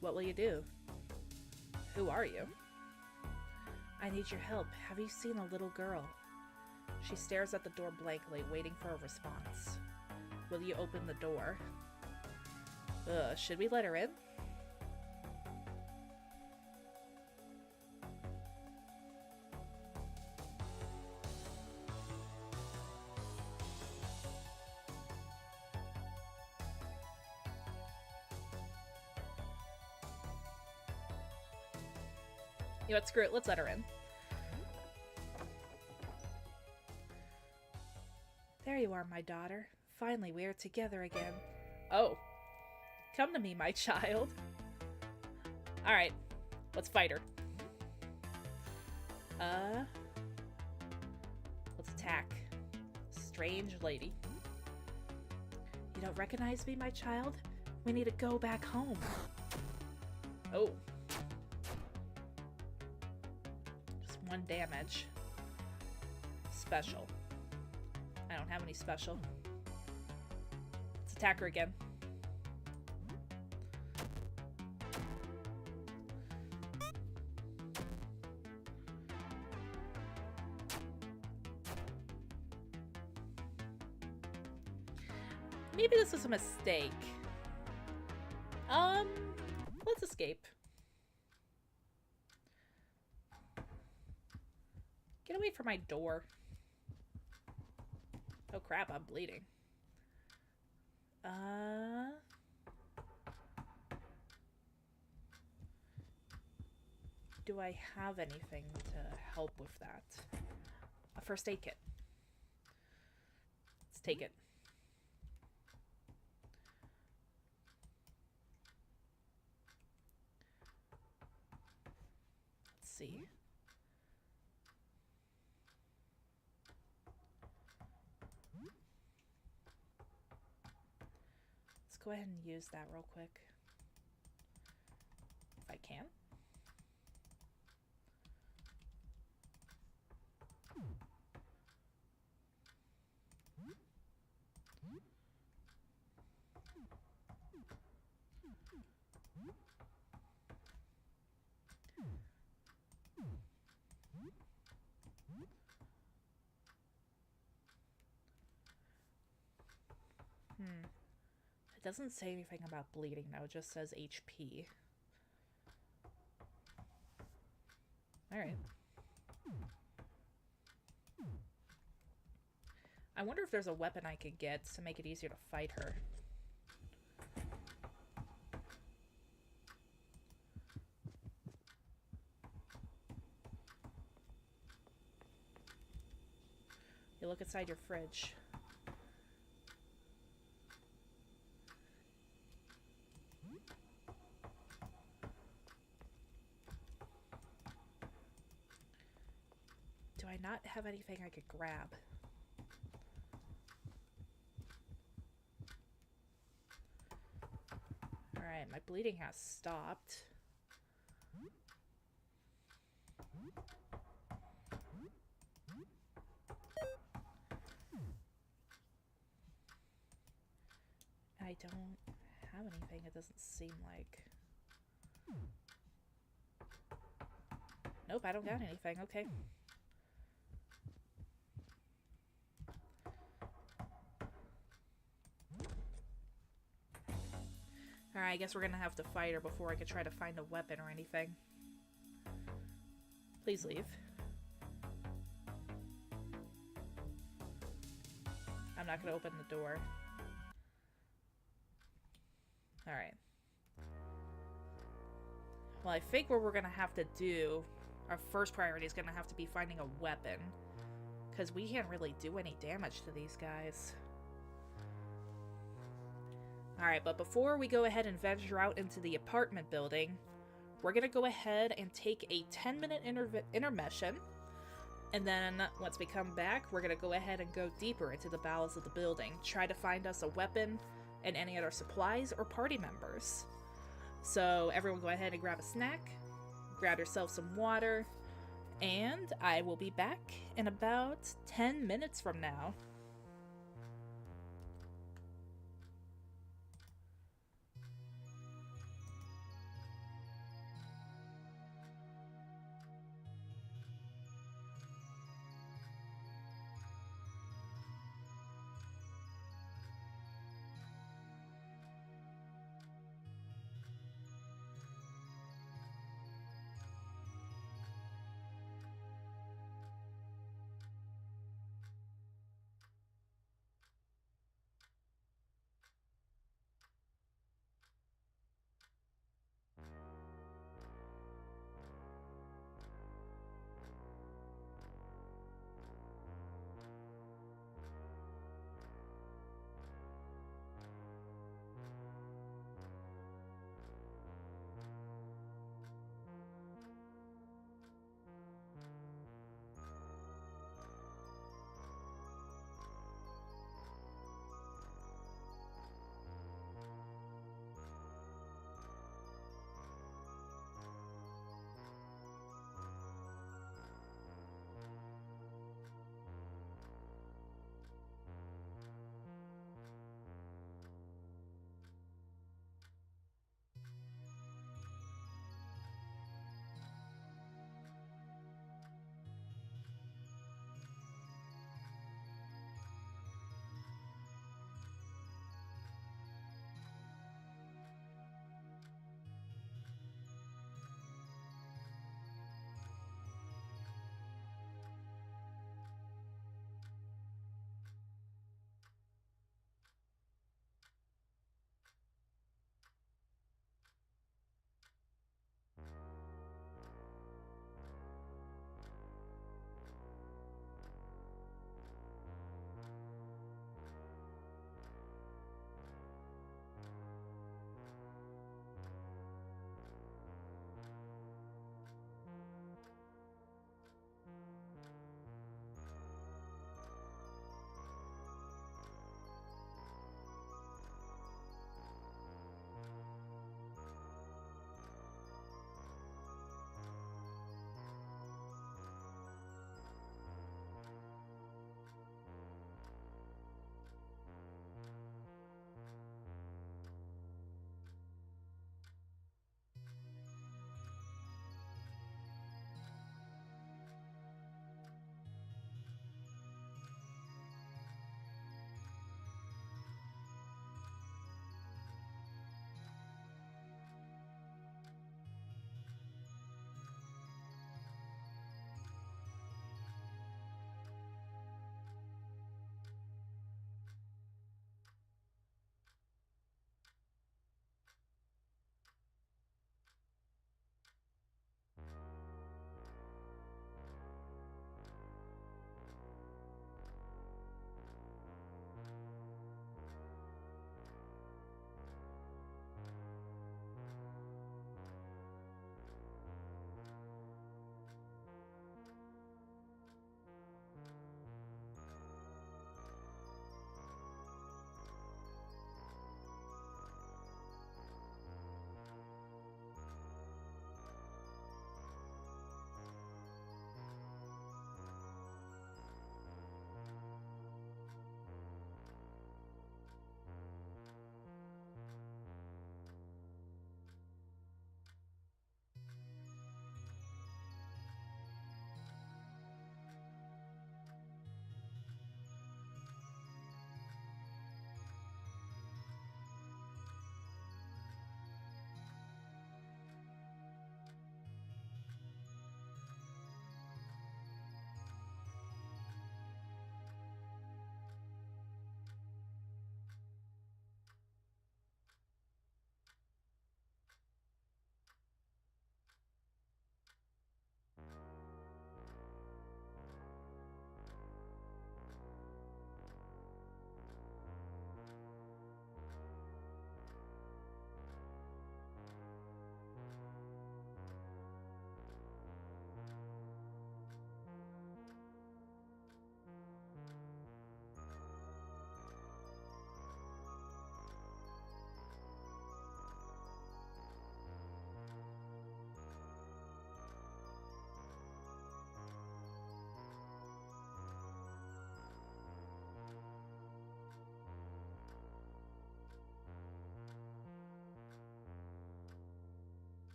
What will you do? Who are you? I need your help. Have you seen a little girl? She stares at the door blankly, waiting for a response. Will you open the door? Should we let her in? You know what, screw it, let's let her in. There you are, my daughter. Finally, we are together again. Oh. Come to me, my child. Alright, let's fight her. Let's attack. Strange lady. You don't recognize me, my child? We need to go back home. Oh. Just 1 damage. Special. I don't have any special. Let's attack her again. Maybe this was a mistake. Let's escape. Get away from my door. Oh crap, I'm bleeding. Do I have anything to help with that? A first aid kit. Let's take it. Let's see. Let's go ahead and use that real quick. If I can. It doesn't say anything about bleeding, though. It just says HP. Alright. I wonder if there's a weapon I could get to make it easier to fight her. You look inside your fridge. Do I not have anything I could grab? Alright, my bleeding has stopped. I don't have anything, it doesn't seem like. Nope, I don't got anything, okay. Alright, I guess we're gonna have to fight her before I could try to find a weapon or anything. Please leave. I'm not gonna open the door. Alright. Well, I think what we're gonna have to do, our first priority is gonna have to be finding a weapon. Because we can't really do any damage to these guys. Alright, but before we go ahead and venture out into the apartment building, we're gonna go ahead and take a 10-minute intermission. And then, once we come back, we're gonna go ahead and go deeper into the bowels of the building. Try to find us a weapon and any other supplies or party members. So, everyone go ahead and grab a snack, grab yourself some water, and I will be back in about 10 minutes from now.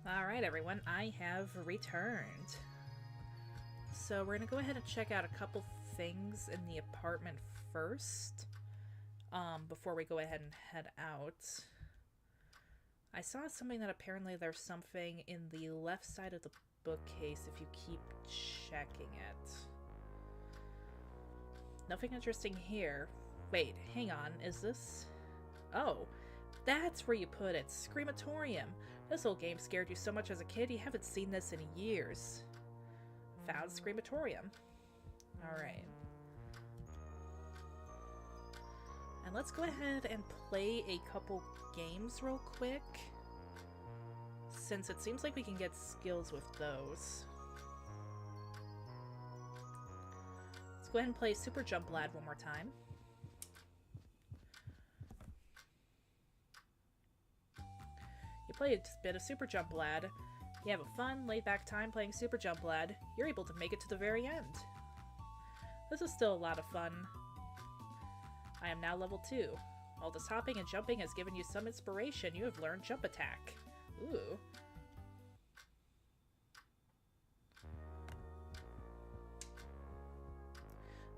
Alright, everyone, I have returned. So we're gonna go ahead and check out a couple things in the apartment first, before we go ahead and head out. I saw something that apparently there's something in the left side of the bookcase if you keep checking it. Nothing interesting here. Wait, hang on, is this... Oh, that's where you put it, Screamatorium. This old game scared you so much as a kid you haven't seen this in years. Found Screamatorium. Alright. And let's go ahead and play a couple games real quick, since it seems like we can get skills with those. Let's go ahead and play Super Jump Lad one more time. You play a bit of Super Jump Lad. You have a fun, laid-back time playing Super Jump Lad. You're able to make it to the very end. This is still a lot of fun. I am now level 2. All this hopping and jumping has given you some inspiration. You have learned Jump Attack. Ooh.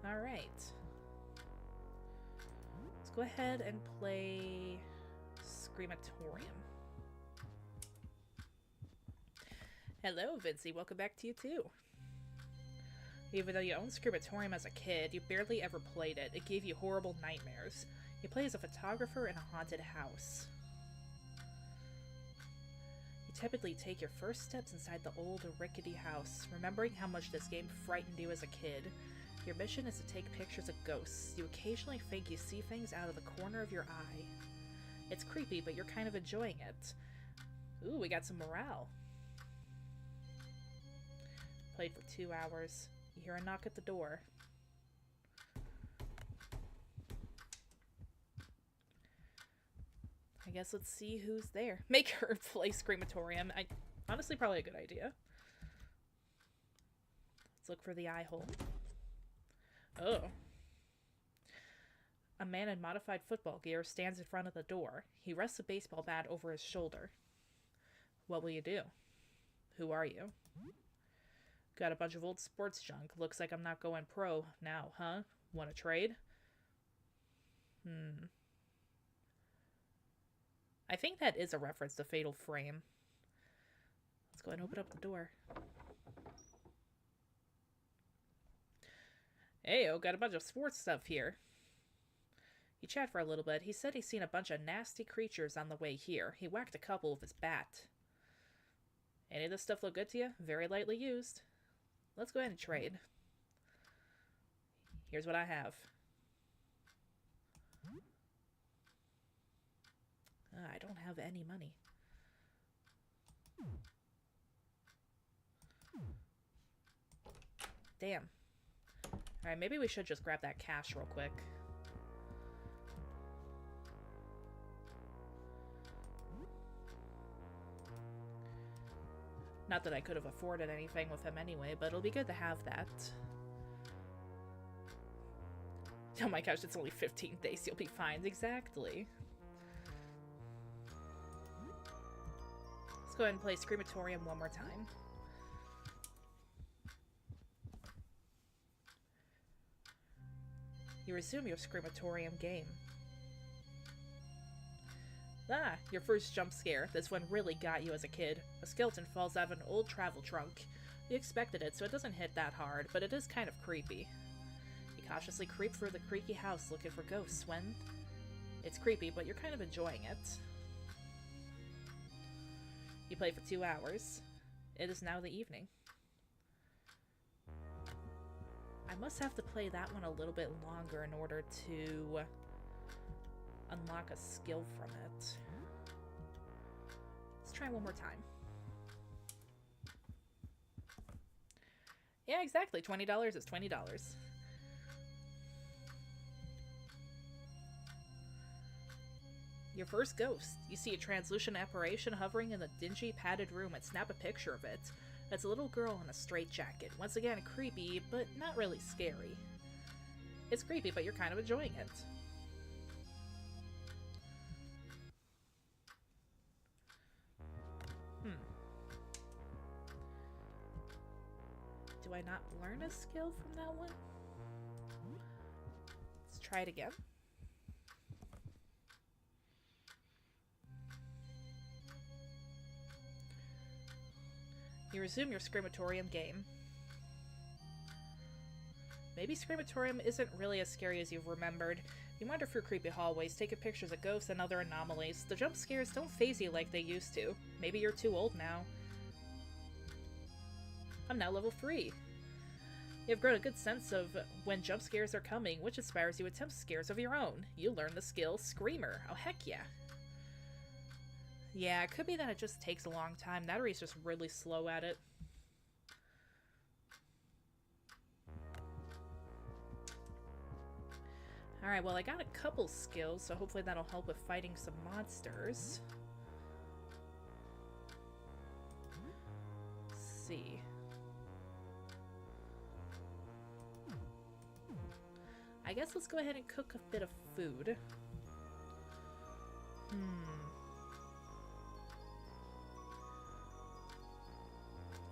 Alright. Let's go ahead and play Screamatorium. Hello, Vincey. Welcome back to you, too. Even though you owned Screamatorium as a kid, you barely ever played it. It gave you horrible nightmares. You play as a photographer in a haunted house. You typically take your first steps inside the old, rickety house, remembering how much this game frightened you as a kid. Your mission is to take pictures of ghosts. You occasionally think you see things out of the corner of your eye. It's creepy, but you're kind of enjoying it. Ooh, we got some morale. Played for 2 hours. You hear a knock at the door. I guess let's see who's there. Make her play Screamatorium. Honestly, probably a good idea. Let's look for the eye hole. Oh. A man in modified football gear stands in front of the door. He rests a baseball bat over his shoulder. What will you do? Who are you? Got a bunch of old sports junk. Looks like I'm not going pro now, huh? Want to trade? I think that is a reference to Fatal Frame. Let's go ahead and open up the door. Heyo, got a bunch of sports stuff here. You chat for a little bit. He said he's seen a bunch of nasty creatures on the way here. He whacked a couple with his bat. Any of this stuff look good to you? Very lightly used. Let's go ahead and trade. Here's what I have. I don't have any money. Damn. Alright, maybe we should just grab that cash real quick. Not that I could have afforded anything with him anyway, but it'll be good to have that. Oh my gosh, it's only 15 days, you'll be fine. Exactly. Let's go ahead and play Screamatorium one more time. You resume your Screamatorium game. Ah, your first jump scare. This one really got you as a kid. A skeleton falls out of an old travel trunk. You expected it, so it doesn't hit that hard, but it is kind of creepy. You cautiously creep through the creaky house looking for ghosts when... It's creepy, but you're kind of enjoying it. You play for 2 hours. It is now the evening. I must have to play that one a little bit longer in order to unlock a skill from it. Let's try one more time. Yeah, exactly. $20 is $20. Your first ghost. You see a translucent apparition hovering in the dingy, padded room and snap a picture of it. It's a little girl in a straitjacket. Once again, creepy, but not really scary. It's creepy, but you're kind of enjoying it. I not learn a skill from that one? Let's try it again. You resume your Screamatorium game. Maybe Screamatorium isn't really as scary as you've remembered. You wander through creepy hallways, taking pictures of ghosts and other anomalies. The jump scares don't faze you like they used to. Maybe you're too old now. I'm now level 3. You have grown a good sense of when jump scares are coming, which inspires you to attempt scares of your own. You learn the skill Screamer. Oh, heck yeah. Yeah, it could be that it just takes a long time. Natterie's just really slow at it. Alright, well I got a couple skills, so hopefully that'll help with fighting some monsters. Let's see. I guess let's go ahead and cook a bit of food.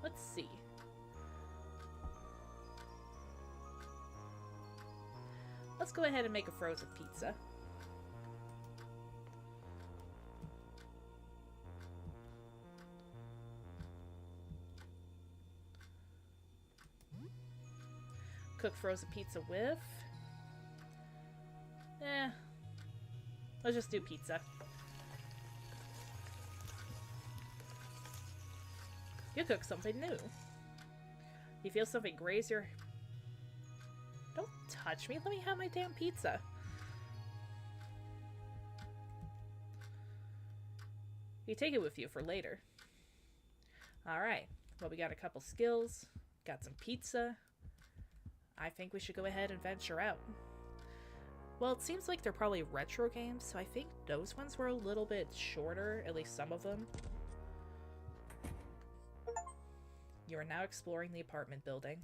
Let's see. Let's go ahead and make a frozen pizza. Cook frozen pizza with... let's just do pizza. You cook something new. You feel something graze your... Don't touch me. Let me have my damn pizza. You take it with you for later. Alright. Well, we got a couple skills. Got some pizza. I think we should go ahead and venture out. Well, it seems like they're probably retro games, so I think those ones were a little bit shorter, at least some of them. You are now exploring the apartment building.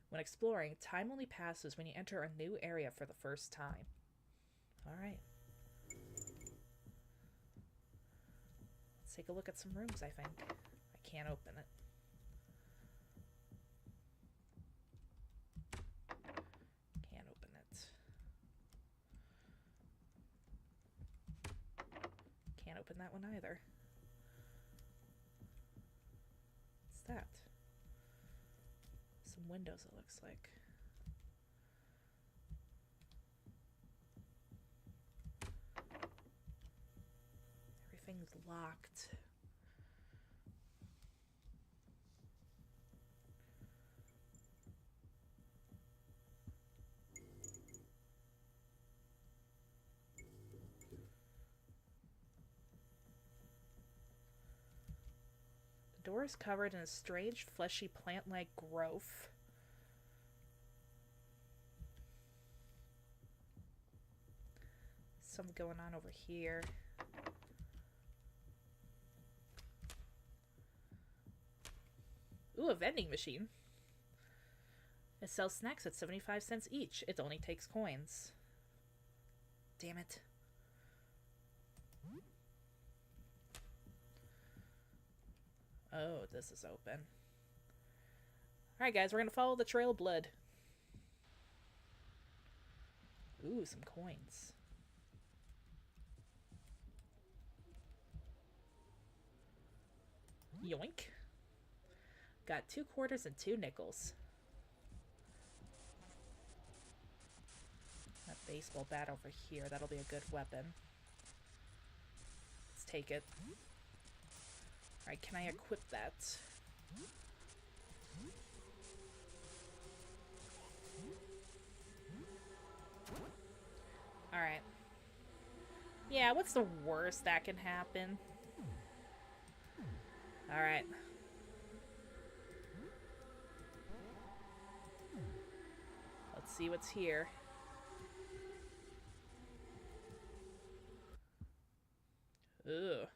When exploring, time only passes when you enter a new area for the first time. Alright. Let's take a look at some rooms, I think. I can't open it. Can't open it. Can't open that one either. What's that? Some windows, it looks like. Everything's locked. The door is covered in a strange, fleshy, plant-like growth. Something going on over here. Ooh, a vending machine. It sells snacks at 75 cents each. It only takes coins. Damn it. Oh, this is open. Alright guys, we're gonna follow the trail of blood. Ooh, some coins. Yoink. Got 2 quarters and 2 nickels. That baseball bat over here, that'll be a good weapon. Let's take it. Alright, can I equip that? Alright. Yeah, what's the worst that can happen? Alright. Let's see what's here. Ugh.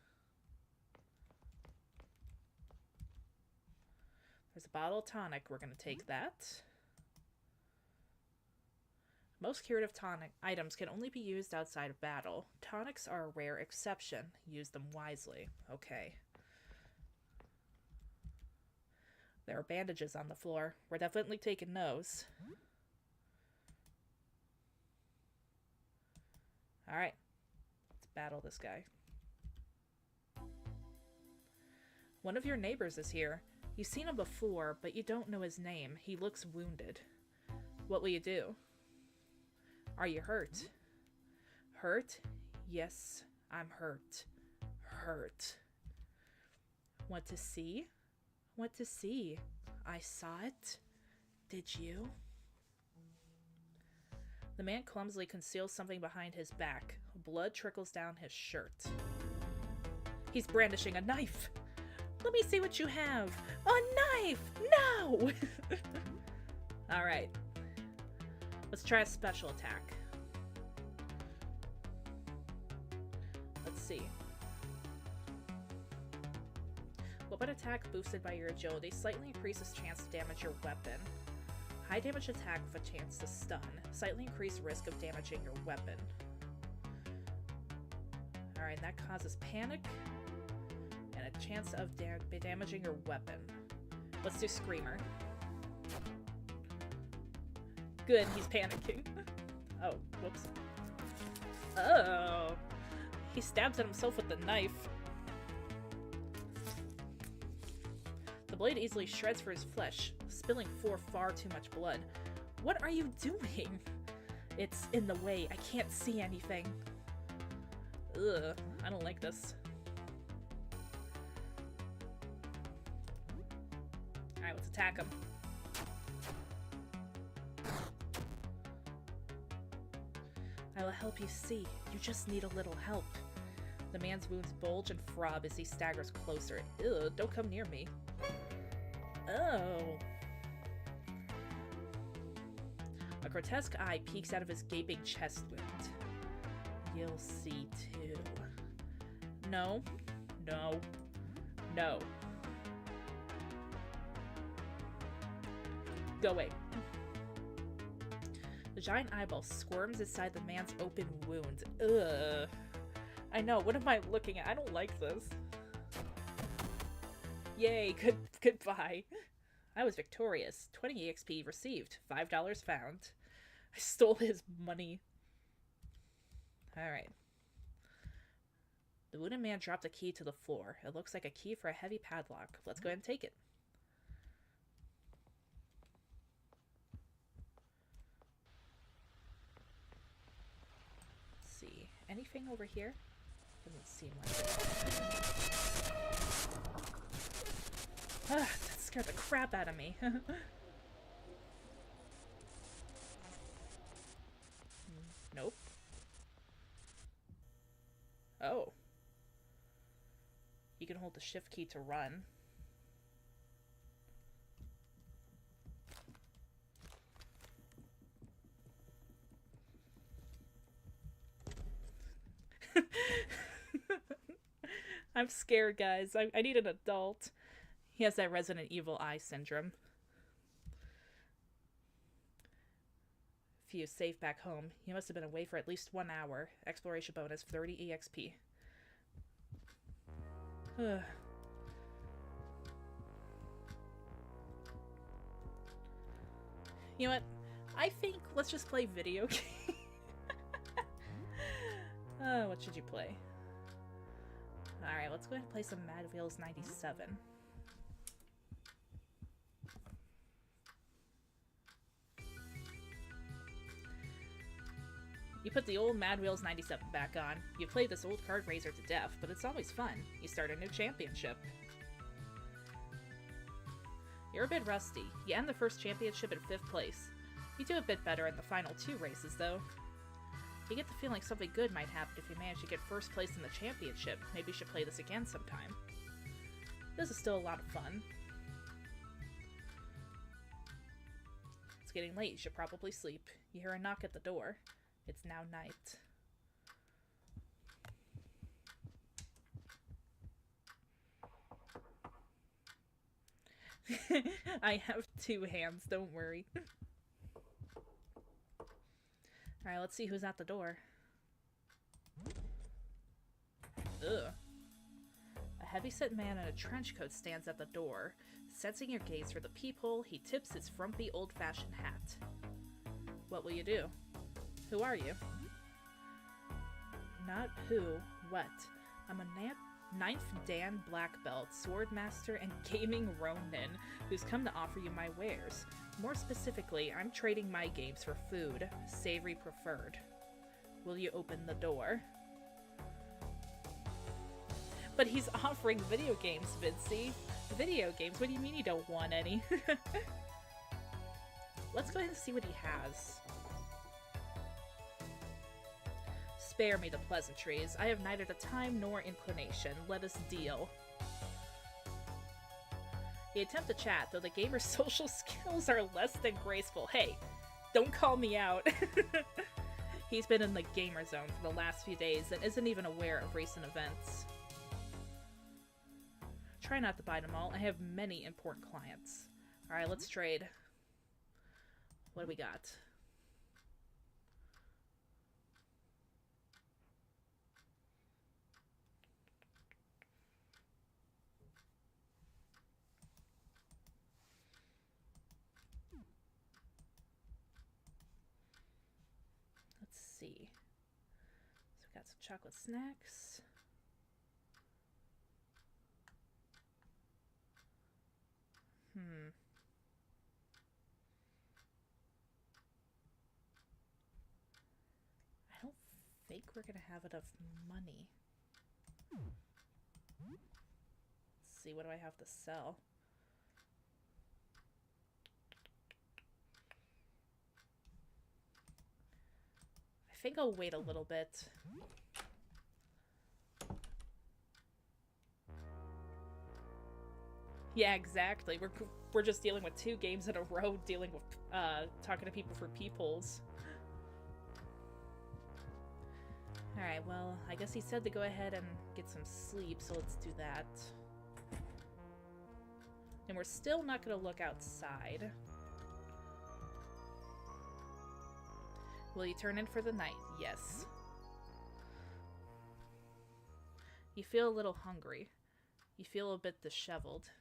There's a bottle of tonic. We're going to take that. Most curative tonic items can only be used outside of battle. Tonics are a rare exception. Use them wisely. Okay. There are bandages on the floor. We're definitely taking those. Alright. Let's battle this guy. One of your neighbors is here. You've seen him before, but you don't know his name. He looks wounded. What will you do? Are you hurt? Hurt? Yes, I'm hurt. Hurt. Want to see? Want to see? I saw it. Did you? The man clumsily conceals something behind his back. Blood trickles down his shirt. He's brandishing a knife. Let me see what you have. A knife! No! Alright. Let's try a special attack. Let's see. Weapon attack boosted by your agility slightly increases chance to damage your weapon. High damage attack with a chance to stun. Slightly increased risk of damaging your weapon. Alright, that causes panic. And a chance of damaging your weapon. Let's do Screamer. Good, he's panicking. Oh, whoops. Oh! He stabs at himself with the knife. The blade easily shreds for his flesh, spilling far too much blood. What are you doing? It's in the way. I can't see anything. Ugh, I don't like this. Alright, let's attack him. I will help you see. You just need a little help. The man's wounds bulge and throb as he staggers closer. Ew, don't come near me. Oh. A grotesque eye peeks out of his gaping chest wound. You'll see too. No. No. No. Go away. The giant eyeball squirms inside the man's open wound. Ugh. I know, what am I looking at? I don't like this. Yay, goodbye. I was victorious. 20 EXP received. $5 found. I stole his money. Alright. The wounded man dropped a key to the floor. It looks like a key for a heavy padlock. Let's go ahead and take it. Let's see. Anything over here? Doesn't seem like it. That scared the crap out of me. Nope. Oh. You can hold the shift key to run. I'm scared, guys. I need an adult. He has that Resident Evil eye syndrome. Phew, safe back home. He must have been away for at least 1 hour. Exploration bonus, 30 EXP. Ugh. You know what? I think let's just play video game. What should you play? Alright, let's go ahead and play some Mad Wheels 97. You put the old Mad Wheels 97 back on. You played this old kart racer to death, but it's always fun. You start a new championship. You're a bit rusty. You end the first championship in 5th place. You do a bit better in the final 2 races, though. You get the feeling something good might happen if you manage to get 1st place in the championship. Maybe you should play this again sometime. This is still a lot of fun. It's getting late. You should probably sleep. You hear a knock at the door. It's now night. I have 2 hands, don't worry. Alright, let's see who's at the door. Ugh. A heavyset man in a trench coat stands at the door. Sensing your gaze through the peephole, he tips his frumpy old-fashioned hat. What will you do? Who are you? Not who, what. I'm a 9th Dan Black Belt, Swordmaster, and Gaming Ronin, who's come to offer you my wares. More specifically, I'm trading my games for food, savory preferred. Will you open the door? But he's offering video games, Vincey. Video games? What do you mean you don't want any? Let's go ahead and see what he has. Spare me the pleasantries. I have neither the time nor inclination. Let us deal. He attempts to chat, though the gamer's social skills are less than graceful. Hey, don't call me out. He's been in the gamer zone for the last few days and isn't even aware of recent events. Try not to buy them all. I have many important clients. Alright, let's trade. What do we got? Let's see. So we got some chocolate snacks. I don't think we're gonna have enough money. Let's see, what do I have to sell? I think I'll wait a little bit. Yeah, exactly. We're just dealing with 2 games in a row, dealing with talking to people for peepholes. Alright, well, I guess he said to go ahead and get some sleep, so let's do that. And we're still not gonna look outside. Will you turn in for the night? Yes. You feel a little hungry. You feel a bit disheveled.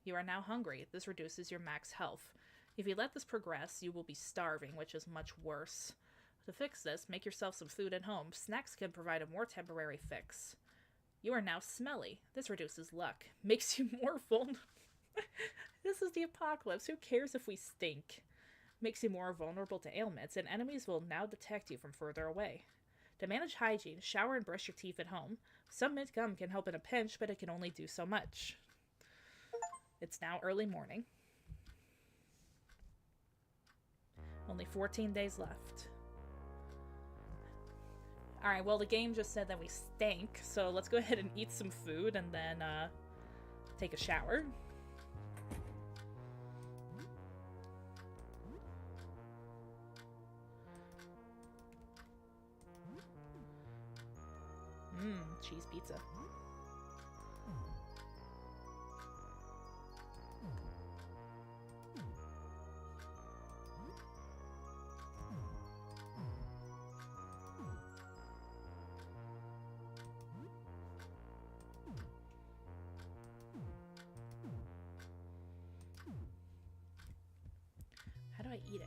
You are now hungry. This reduces your max health. If you let this progress, you will be starving, which is much worse. To fix this, make yourself some food at home. Snacks can provide a more temporary fix. You are now smelly. This reduces luck. Makes you more vulnerable. This is the apocalypse. Who cares if we stink? Makes you more vulnerable to ailments, and enemies will now detect you from further away. To manage hygiene, shower and brush your teeth at home. Some mint gum can help in a pinch, but it can only do so much. It's now early morning. Only 14 days left. Alright, well, the game just said that we stank, so let's go ahead and eat some food and then take a shower. Cheese pizza. How do I eat it?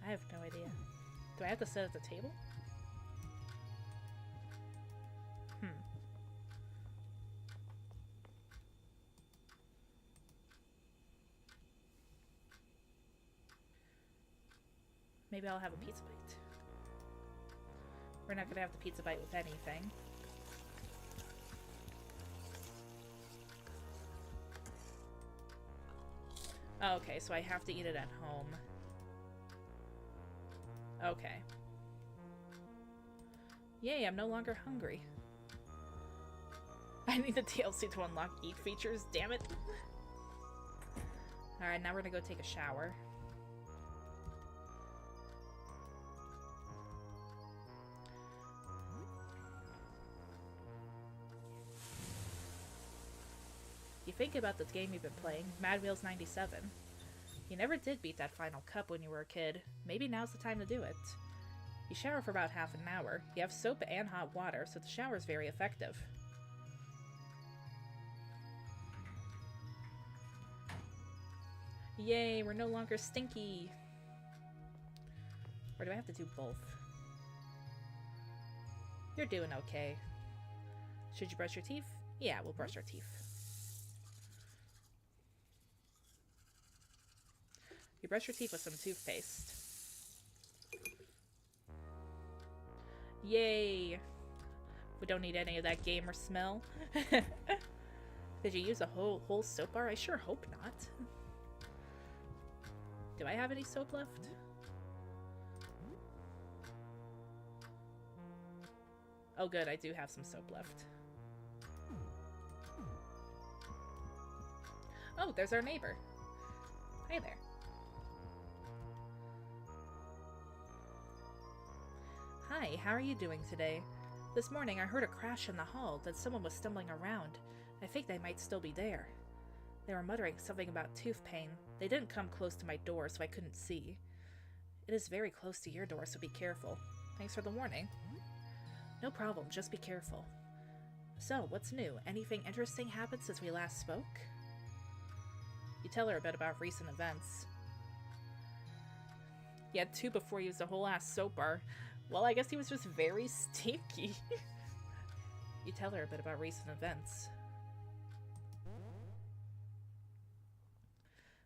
I have no idea. Do I have to sit at the table? Maybe I'll have a pizza bite. We're not gonna have the pizza bite with anything. Oh, okay, so I have to eat it at home. Okay. Yay, I'm no longer hungry. I need the DLC to unlock eat features, damn it. Alright, now we're gonna go take a shower. think about this game you've been playing, Mad Wheels 97. You never did beat that final cup when you were a kid. Maybe now's the time to do it. You shower for about half an hour. You have soap and hot water, so the shower is very effective. Yay, we're no longer stinky. Or do I have to do both? You're doing okay. Should you brush your teeth? Yeah, we'll brush our teeth. You brush your teeth with some toothpaste. Yay! We don't need any of that gamer smell. Did you use a whole soap bar? I sure hope not. Do I have any soap left? Oh good, I do have some soap left. Oh, there's our neighbor. Hi there. Hi, how are you doing today? This morning I heard a crash in the hall, that someone was stumbling around. I think they might still be there. They were muttering something about tooth pain. They didn't come close to my door, so I couldn't see. It is very close to your door, so be careful. Thanks for the warning. No problem, just be careful. So, what's new? Anything interesting happened since we last spoke? You tell her a bit about recent events. He had two before he used a whole ass soap bar. Well, I guess he was just very stinky. You tell her a bit about recent events.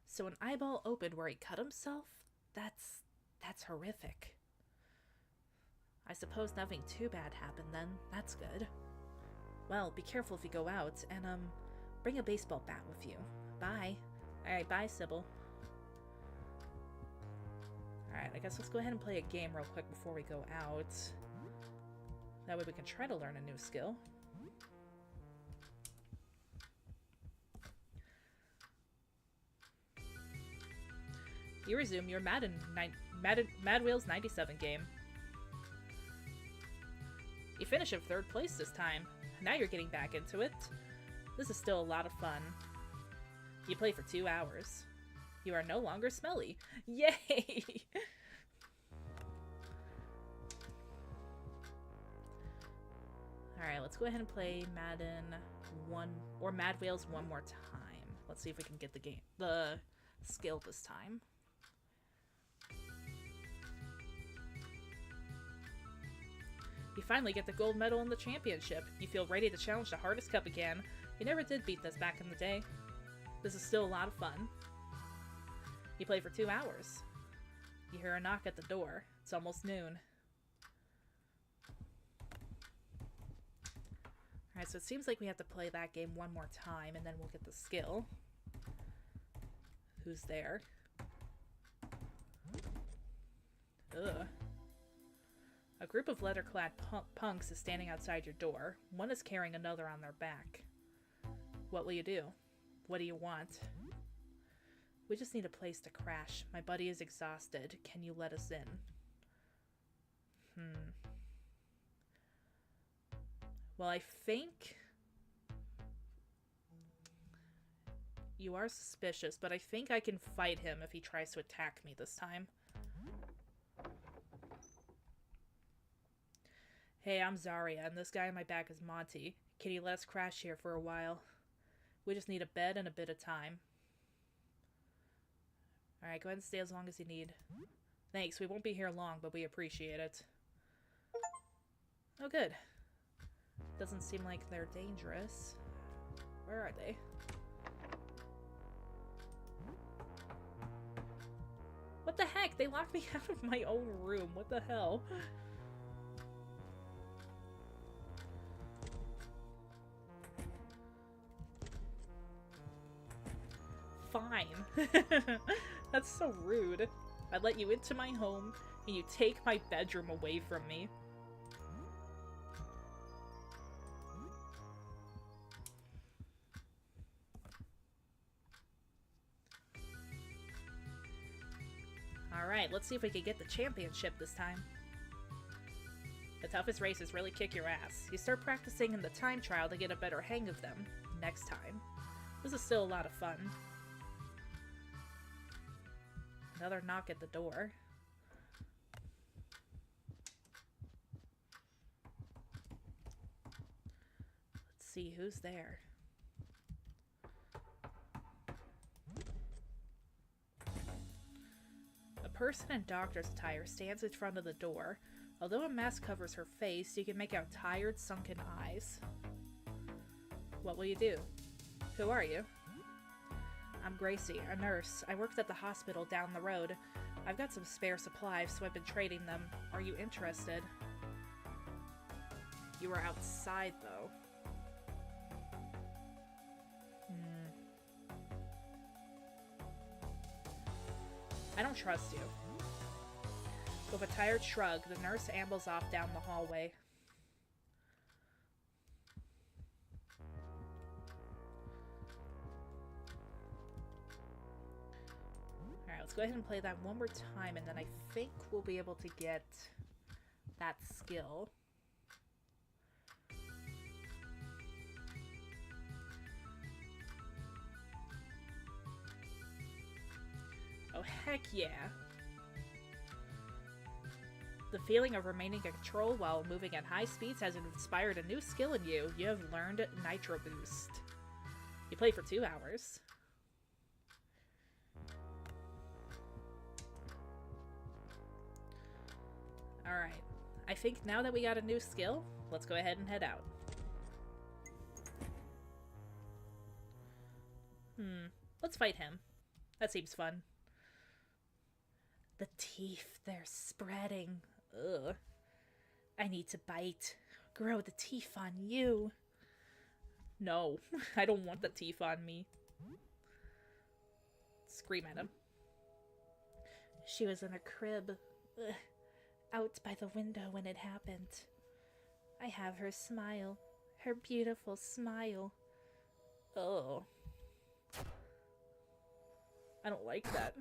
So an eyeball opened where he cut himself? That's horrific. I suppose nothing too bad happened then. That's good. Well, be careful if you go out, and bring a baseball bat with you. Bye. Alright, bye, Sybil. Alright, I guess let's go ahead and play a game real quick before we go out. That way we can try to learn a new skill. You resume your Mad Wheels 97 game. You finish in 3rd place this time. Now you're getting back into it. This is still a lot of fun. You play for 2 hours. You are no longer smelly. Yay! Alright, let's go ahead and play Madden 1 or Mad Wheels one more time. Let's see if we can get the skill this time. You finally get the gold medal in the championship. You feel ready to challenge the hardest cup again. You never did beat this back in the day. This is still a lot of fun. You play for 2 hours. You hear a knock at the door. It's almost noon. Alright, so it seems like we have to play that game one more time, and then we'll get the skill. Who's there? Ugh. A group of leather-clad punks is standing outside your door. One is carrying another on their back. What will you do? What do you want? We just need a place to crash. My buddy is exhausted. Can you let us in? Well, I think you are suspicious, but I think I can fight him if he tries to attack me this time. Hey, I'm Zarya, and this guy on my back is Monty. Can you let us crash here for a while? We just need a bed and a bit of time. Alright, go ahead and stay as long as you need. Thanks, we won't be here long, but we appreciate it. Oh, good. Doesn't seem like they're dangerous. Where are they? What the heck? They locked me out of my own room. What the hell? Fine. That's so rude. I let you into my home, and you take my bedroom away from me. Alright, let's see if we can get the championship this time. The toughest races really kick your ass. You start practicing in the time trial to get a better hang of them next time. This is still a lot of fun. Another knock at the door. Let's see who's there. A person in doctor's attire stands in front of the door. Although a mask covers her face, you can make out tired, sunken eyes. What will you do? Who are you? I'm Gracie, a nurse. I worked at the hospital down the road. I've got some spare supplies, so I've been trading them. Are you interested? You were outside, though. I don't trust you. With a tired shrug, the nurse ambles off down the hallway. Alright, let's go ahead and play that one more time, and then I think we'll be able to get that skill. Oh, heck yeah. The feeling of remaining in control while moving at high speeds has inspired a new skill in you. You have learned Nitro Boost. You play for 2 hours. Alright. I think now that we got a new skill, let's go ahead and head out. Let's fight him. That seems fun. The teeth, they're spreading. Ugh. I need to bite. Grow the teeth on you. No, I don't want the teeth on me. Scream at him. She was in a crib. Ugh. Out by the window when it happened. I have her smile. Her beautiful smile. Oh. I don't like that.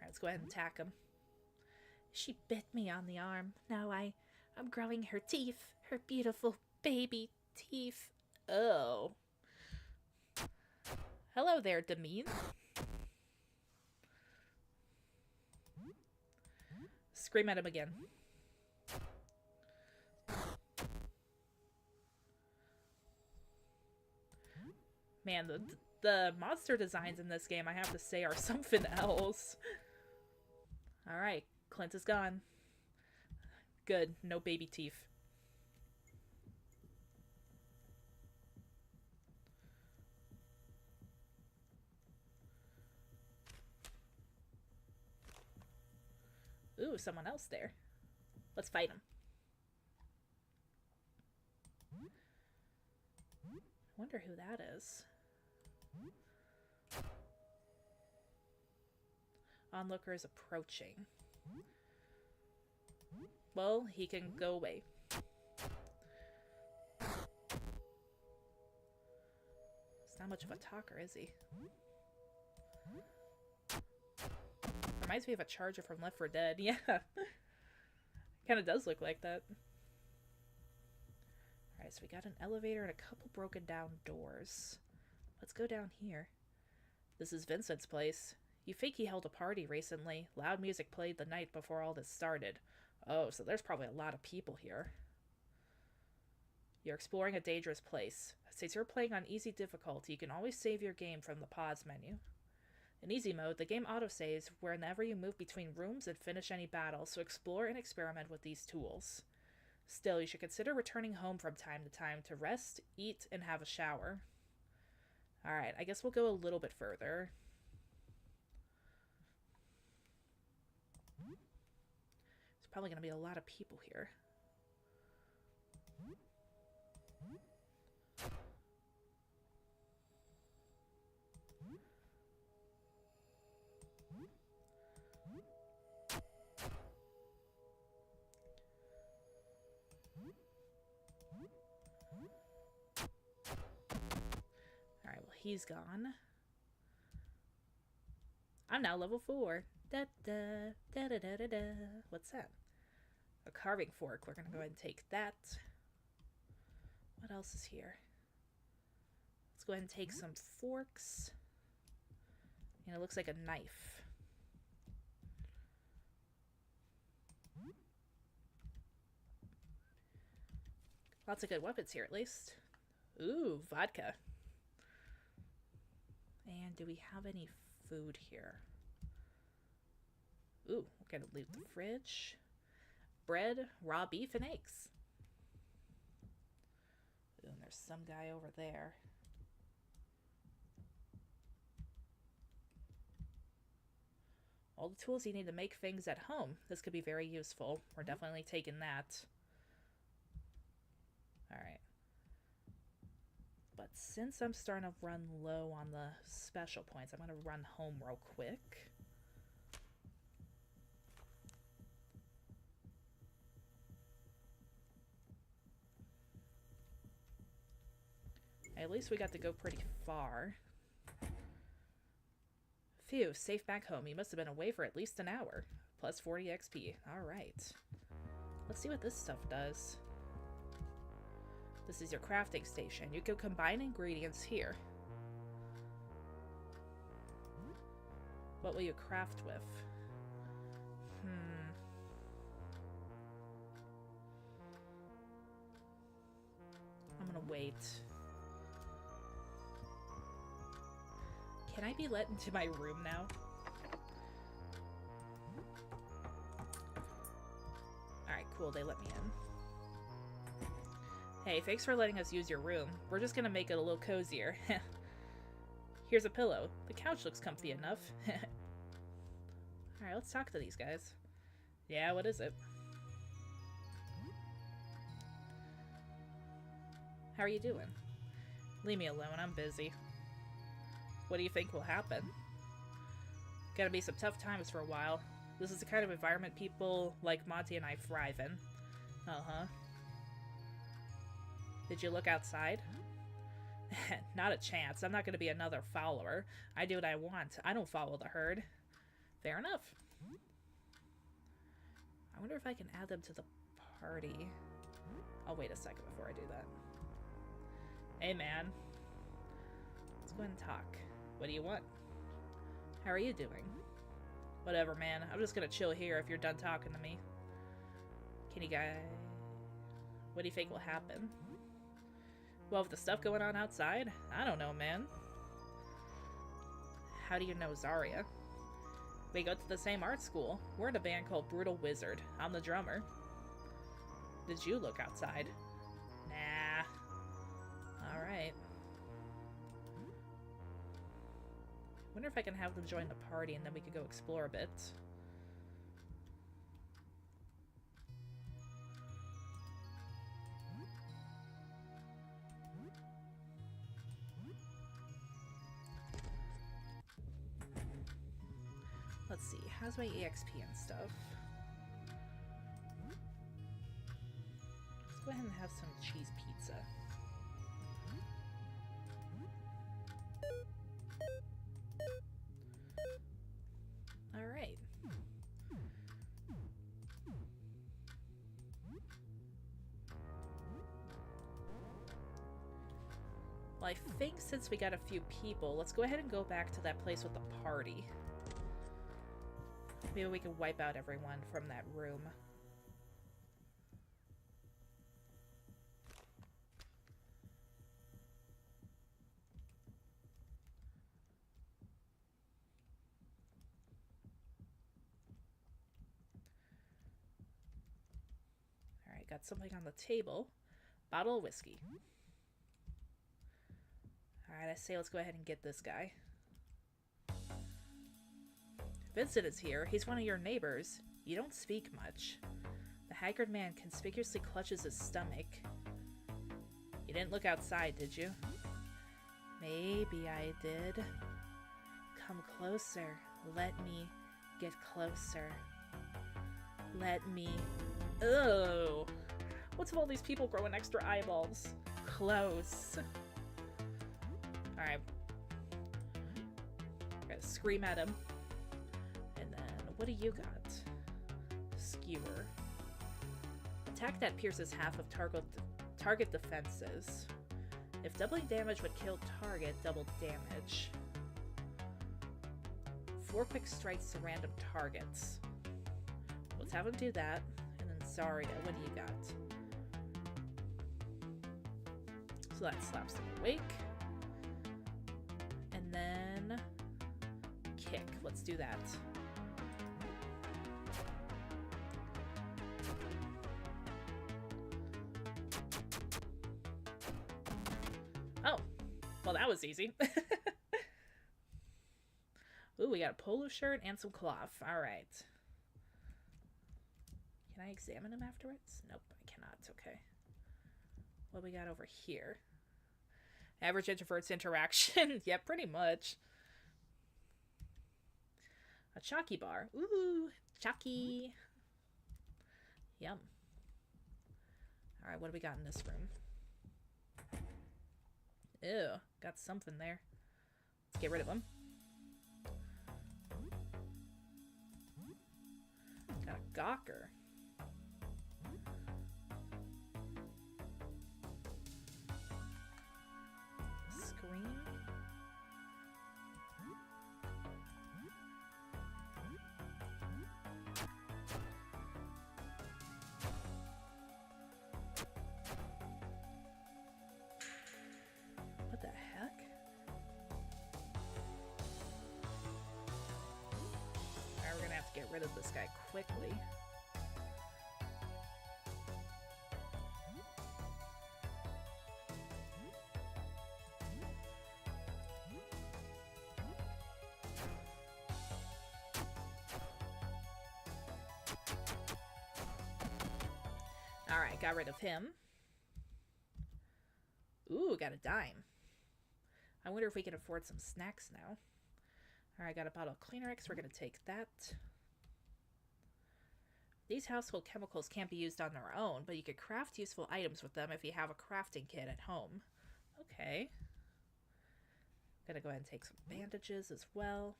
Let's go ahead and attack him. She bit me on the arm. Now I'm growing her teeth. Her beautiful baby teeth. Oh. Hello there, Demine. Scream at him again. Man, the monster designs in this game, I have to say, are something else. Alright, Clint is gone. Good, no baby teeth. Ooh, someone else there. Let's fight him. I wonder who that is. Onlooker is approaching. Well, he can go away. He's not much of a talker, is he? Reminds me of a charger from Left 4 Dead. Yeah. Kind of does look like that. Alright, so we got an elevator and a couple broken down doors. Let's go down here. This is Vincent's place. You think he held a party recently. Loud music played the night before all this started. Oh, so there's probably a lot of people here. You're exploring a dangerous place. Since you're playing on easy difficulty, you can always save your game from the pause menu. In easy mode, the game autosaves whenever you move between rooms and finish any battle, so explore and experiment with these tools. Still, you should consider returning home from time to time to rest, eat, and have a shower. Alright, I guess we'll go a little bit further. There's probably going to be a lot of people here. Alright, well, he's gone. I'm now level 4. Da da da da da da da. What's that? A carving fork. We're gonna go ahead and take that. What else is here? Let's go ahead and take some forks. And it looks like a knife. Lots of good weapons here, at least. Ooh, vodka. And do we have any food here? Ooh, we're gonna loot the fridge. Bread, raw beef, and eggs. Ooh, and there's some guy over there. All the tools you need to make things at home. This could be very useful. We're definitely taking that. Alright. But since I'm starting to run low on the special points, I'm going to run home real quick. At least we got to go pretty far. Phew, safe back home. You must have been away for at least an hour. Plus 40 XP. Alright. Let's see what this stuff does. This is your crafting station. You can combine ingredients here. What will you craft with? I'm gonna wait. Can I be let into my room now? Alright, cool. They let me in. Hey, thanks for letting us use your room. We're just gonna make it a little cozier. Here's a pillow. The couch looks comfy enough. Alright, let's talk to these guys. Yeah, what is it? How are you doing? Leave me alone, I'm busy. What do you think will happen? Gotta be some tough times for a while. This is the kind of environment people like Monty and I thrive in. Uh-huh. Did you look outside? Not a chance. I'm not gonna be another follower. I do what I want. I don't follow the herd. Fair enough. I wonder if I can add them to the party. I'll wait a second before I do that. Hey, man. Let's go ahead and talk. What do you want? How are you doing? Whatever, man. I'm just gonna chill here if you're done talking to me. Can you guys... What do you think will happen? Well, with the stuff going on outside, I don't know, man. How do you know Zarya? We go to the same art school. We're in a band called Brutal Wizard. I'm the drummer. Did you look outside? Nah. Alright. Wonder if I can have them join the party and then we could go explore a bit. Let's see, how's my EXP and stuff? Let's go ahead and have some cheese pizza. Alright. Well, I think since we got a few people, let's go ahead and go back to that place with the party. Maybe we can wipe out everyone from that room. Alright, got something on the table. Bottle of whiskey. Alright, I say let's go ahead and get this guy. Vincent is here. He's one of your neighbors. You don't speak much. The haggard man conspicuously clutches his stomach. You didn't look outside, did you? Maybe I did. Come closer. Let me get closer. Let me... Ugh! What's with all these people growing extra eyeballs? Close. Alright. Gotta scream at him. What do you got? Skewer. Attack that pierces half of target defenses. If doubling damage would kill target, double damage. 4 quick strikes to random targets. Let's have him do that. And then Zarya, what do you got? So that slaps them awake. And then kick. Let's do that. Oh, well that was easy. Ooh, we got a polo shirt and some cloth. All right. Can I examine him afterwards? Nope, I cannot. Okay. What we got over here? Average introvert's interaction. Yeah, pretty much. A Chalky bar. Ooh, Chalky. Yum. All right, what do we got in this room? Ew, got something there. Let's get rid of him. Got a Gawker. Scream. What the heck? Alright, we're gonna have to get rid of this guy quickly. Alright, got rid of him. Ooh, got a dime. I wonder if we can afford some snacks now. Alright, got a bottle of Cleanerex. We're going to take that. These household chemicals can't be used on their own, but you could craft useful items with them if you have a crafting kit at home. Okay. Gonna go ahead and take some bandages as well.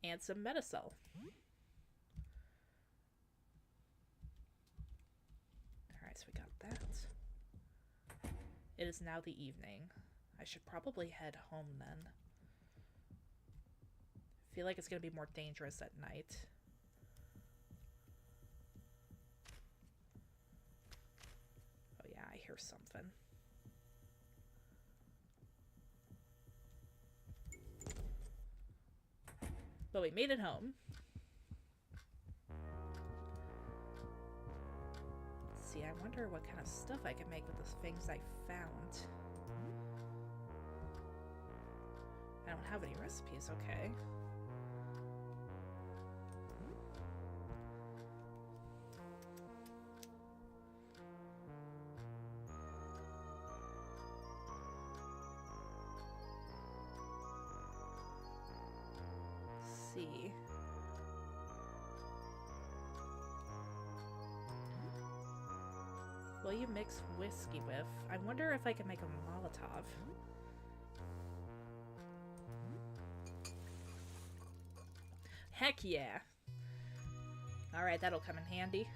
And some Metacel. Alright, so we got that. It is now the evening. I should probably head home then. I feel like it's going to be more dangerous at night. Oh yeah, I hear something. But we made it home. Let's see, I wonder what kind of stuff I can make with the things I found. I don't have any recipes, okay. Let's see. Will you mix whiskey with? I wonder if I can make a Molotov. Heck yeah. Alright, that'll come in handy.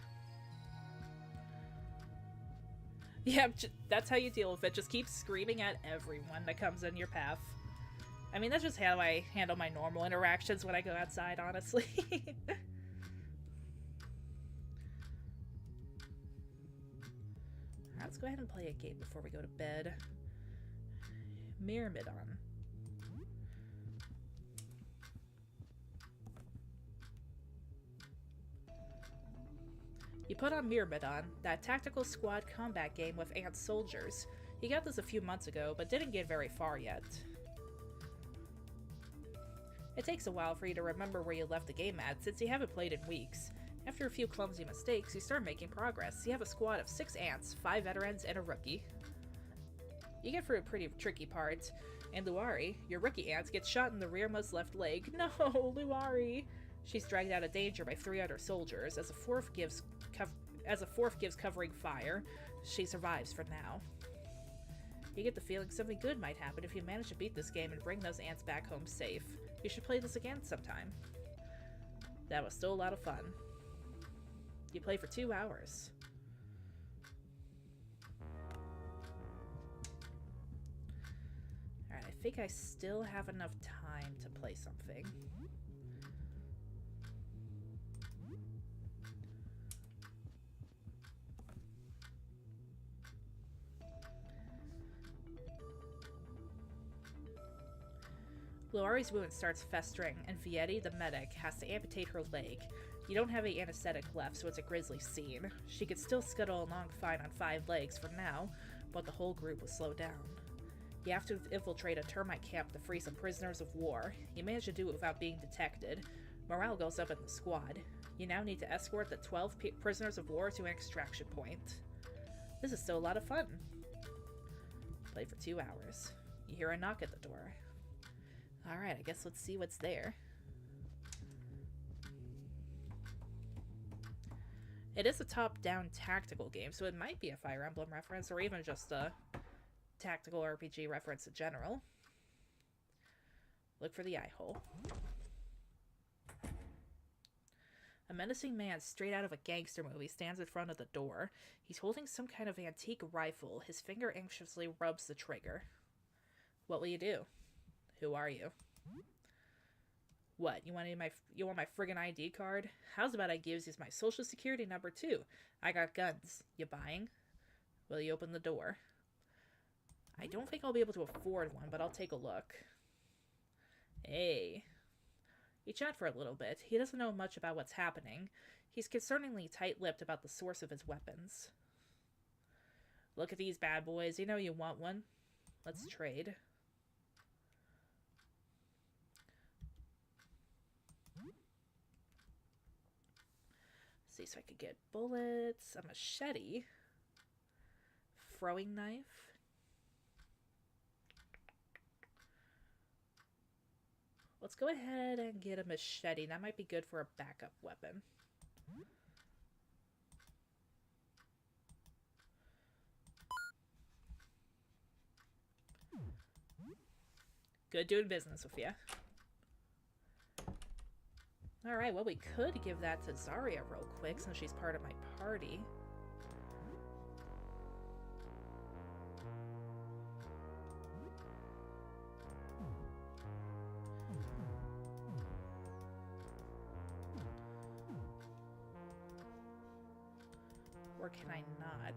Yeah, that's how you deal with it. Just keep screaming at everyone that comes in your path. I mean, that's just how I handle my normal interactions when I go outside, honestly. Let's go ahead and play a game before we go to bed. Myrmidon. You put on Myrmidon, that tactical squad combat game with ant soldiers. You got this a few months ago, but didn't get very far yet. It takes a while for you to remember where you left the game at, since you haven't played in weeks. After a few clumsy mistakes, you start making progress. You have a squad of 6 ants, 5 veterans, and a rookie. You get through a pretty tricky part, and Luari, your rookie ant, gets shot in the rearmost left leg. No, Luari! She's dragged out of danger by 3 other soldiers. As a fourth gives covering fire, she survives for now. You get the feeling something good might happen if you manage to beat this game and bring those ants back home safe. You should play this again sometime. That was still a lot of fun. You play for 2 hours. Alright, I think I still have enough time to play something. Luari's wound starts festering, and Vietti, the medic, has to amputate her leg. You don't have any anesthetic left, so it's a grisly scene. She could still scuttle along fine on 5 legs for now, but the whole group will slow down. You have to infiltrate a termite camp to free some prisoners of war. You manage to do it without being detected. Morale goes up in the squad. You now need to escort the 12 prisoners of war to an extraction point. This is still a lot of fun. Play for 2 hours. You hear a knock at the door. Alright, I guess let's see what's there. It is a top-down tactical game, so it might be a Fire Emblem reference, or even just a tactical RPG reference in general. Look for the eye hole. A menacing man straight out of a gangster movie stands in front of the door. He's holding some kind of antique rifle. His finger anxiously rubs the trigger. What will you do? Who are you? What, you want my friggin' ID card? How's about I gives you my social security number too? I got guns. You buying? Will you open the door? I don't think I'll be able to afford one, but I'll take a look. Hey. You chat for a little bit. He doesn't know much about what's happening. He's concerningly tight-lipped about the source of his weapons. Look at these bad boys. You know you want one. Let's trade. See, so I could get bullets, a machete, throwing knife. Let's go ahead and get a machete. That might be good for a backup weapon. Good doing business with you. Alright, well, we could give that to Zarya real quick since she's part of my party. Or can I not?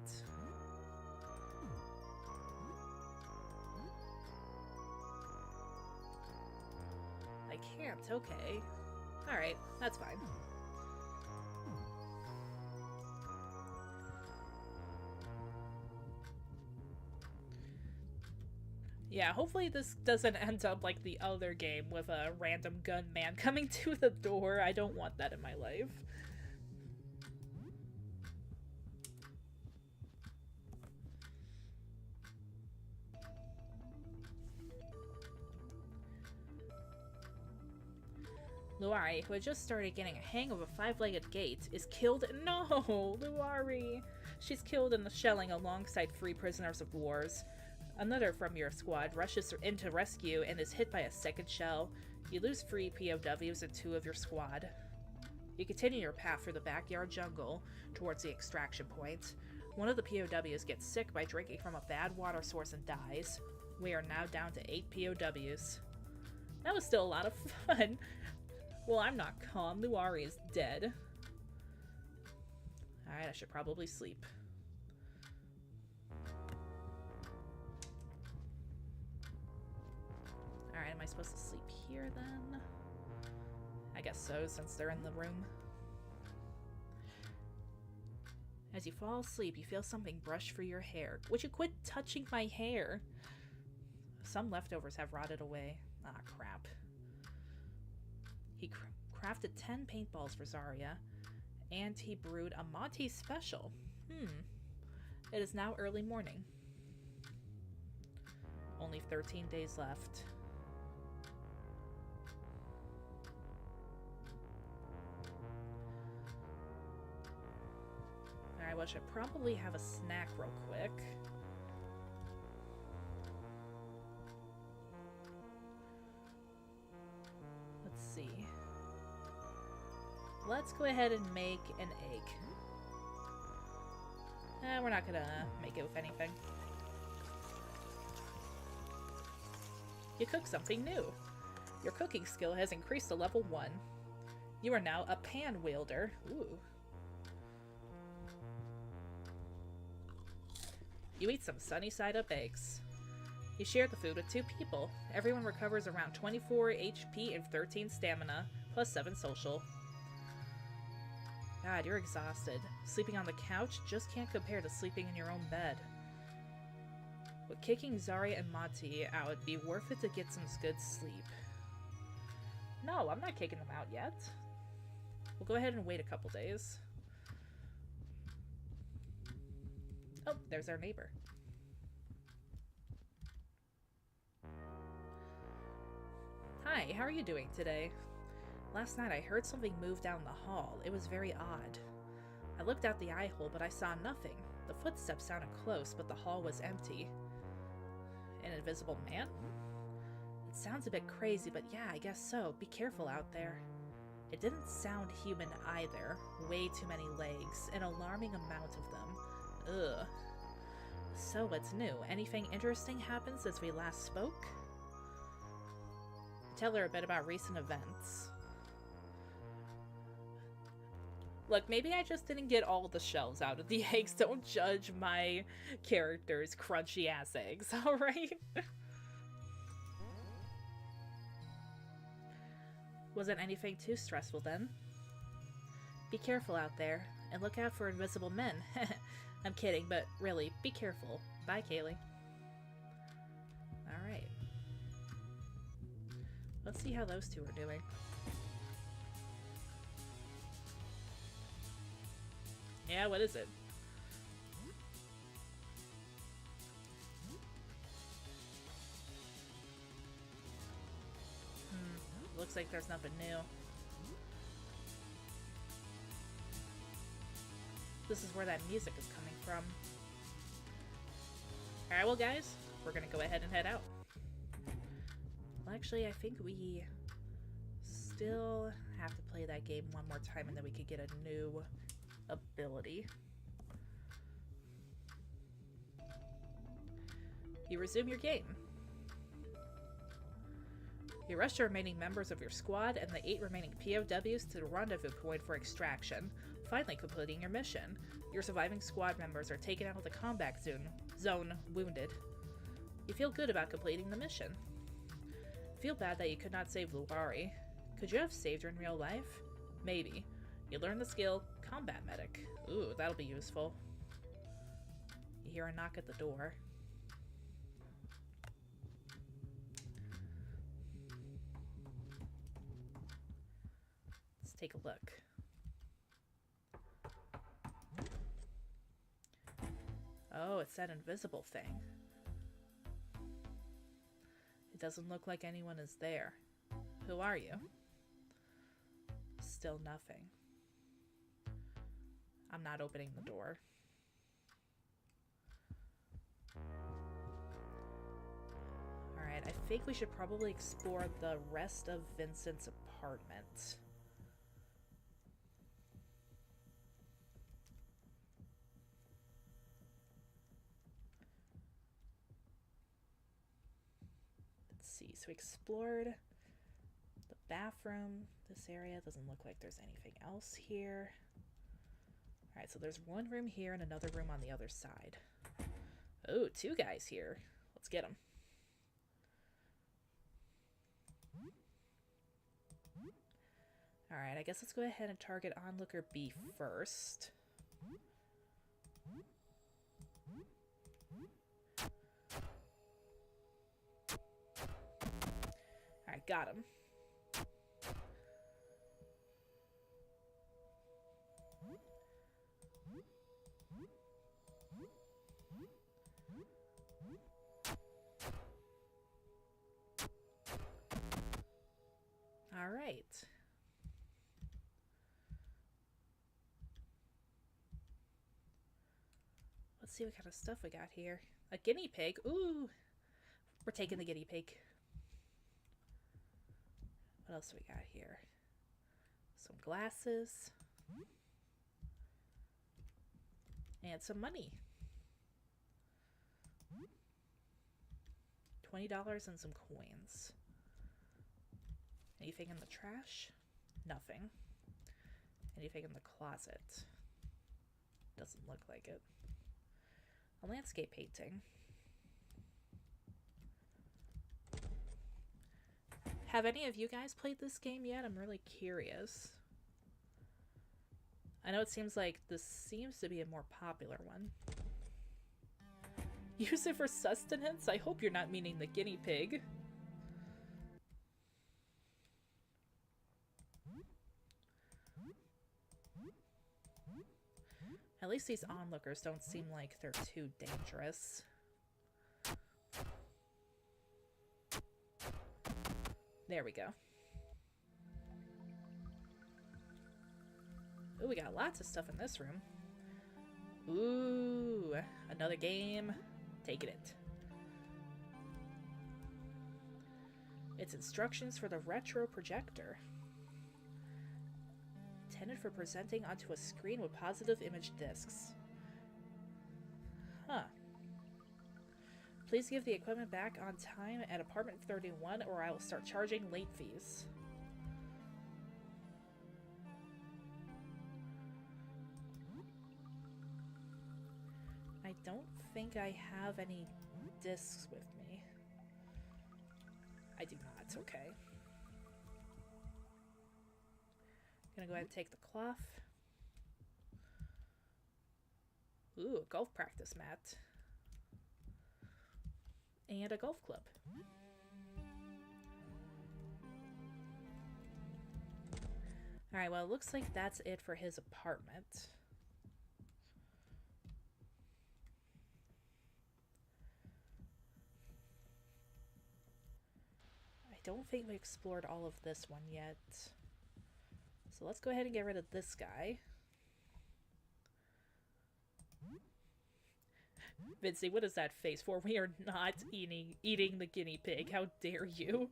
I can't, okay. Alright, that's fine. Yeah, hopefully this doesn't end up like the other game with a random gunman coming to the door. I don't want that in my life. Luari, who had just started getting a hang of a 5-legged gait, is killed. No! Luari! She's killed in the shelling alongside 3 prisoners of wars. Another from your squad rushes in to rescue and is hit by a second shell. You lose 3 POWs and 2 of your squad. You continue your path through the backyard jungle towards the extraction point. One of the POWs gets sick by drinking from a bad water source and dies. We are now down to 8 POWs. That was still a lot of fun. Well, I'm not calm. Luari is dead. Alright, I should probably sleep. Alright, am I supposed to sleep here then? I guess so, since they're in the room. As you fall asleep, you feel something brush through your hair. Would you quit touching my hair? Some leftovers have rotted away. Ah, crap. He crafted 10 paintballs for Zarya, and he brewed a Monty special. It is now early morning. Only 13 days left. Alright, well, I should probably have a snack real quick. Let's go ahead and make an egg. We're not gonna make it with anything. You cooked something new. Your cooking skill has increased to level 1. You are now a pan wielder. Ooh. You eat some sunny side up eggs. You share the food with 2 people. Everyone recovers around 24 HP and 13 stamina, plus 7 social. God, you're exhausted. Sleeping on the couch just can't compare to sleeping in your own bed. Would kicking Zarya and Monty out be worth it to get some good sleep? No, I'm not kicking them out yet. We'll go ahead and wait a couple days. Oh, there's our neighbor. Hi, how are you doing today? Last night I heard something move down the hall. It was very odd. I looked out the eye hole, but I saw nothing. The footsteps sounded close, but the hall was empty. An invisible man? It sounds a bit crazy, but yeah, I guess so. Be careful out there. It didn't sound human either. Way too many legs. An alarming amount of them. Ugh. So what's new? Anything interesting happened since we last spoke? Tell her a bit about recent events. Look, maybe I just didn't get all the shells out of the eggs. Don't judge my character's crunchy ass eggs, alright? Wasn't anything too stressful then. Be careful out there, and look out for invisible men. I'm kidding, but really, be careful. Bye, Kaylee. Alright. Let's see how those two are doing. Yeah, what is it? Looks like there's nothing new. This is where that music is coming from. Alright, well guys, we're gonna go ahead and head out. Well, actually, I think we still have to play that game one more time and then we could get a new ability. You resume your game. You rush the remaining members of your squad and the 8 remaining POWs to the rendezvous point for extraction, finally completing your mission. Your surviving squad members are taken out of the combat zone wounded. You feel good about completing the mission. Feel bad that you could not save Luari. Could you have saved her in real life? Maybe. You learn the skill Combat Medic. Ooh, that'll be useful. You hear a knock at the door. Let's take a look. Oh, it's that invisible thing. It doesn't look like anyone is there. Who are you? Still nothing. I'm not opening the door. Alright, I think we should probably explore the rest of Vincent's apartment. Let's see, so we explored the bathroom. This area doesn't look like there's anything else here. Alright, so there's one room here and another room on the other side. Oh, 2 guys here. Let's get them. Alright, I guess let's go ahead and target onlooker B first. Alright, got him. All right. Let's see what kind of stuff we got here. A guinea pig. Ooh. We're taking the guinea pig. What else do we got here? Some glasses. And some money. $20 and some coins. Anything in the trash? Nothing. Anything in the closet? Doesn't look like it. A landscape painting. Have any of you guys played this game yet? I'm really curious. I know it seems like this seems to be a more popular one. Use it for sustenance? I hope you're not meaning the guinea pig. At least these onlookers don't seem like they're too dangerous. There we go. Ooh, we got lots of stuff in this room. Ooh, another game. Taking it. It's instructions for the retro projector. Intended for presenting onto a screen with positive image discs. Huh. Please give the equipment back on time at apartment 31 or I will start charging late fees. I don't think I have any discs with me. I do not, okay. Gonna go ahead and take the cloth. Ooh, a golf practice mat. And a golf club. Alright, well, it looks like that's it for his apartment. I don't think we explored all of this one yet. So let's go ahead and get rid of this guy. Vincey, what is that face for? We are not eating the guinea pig. How dare you?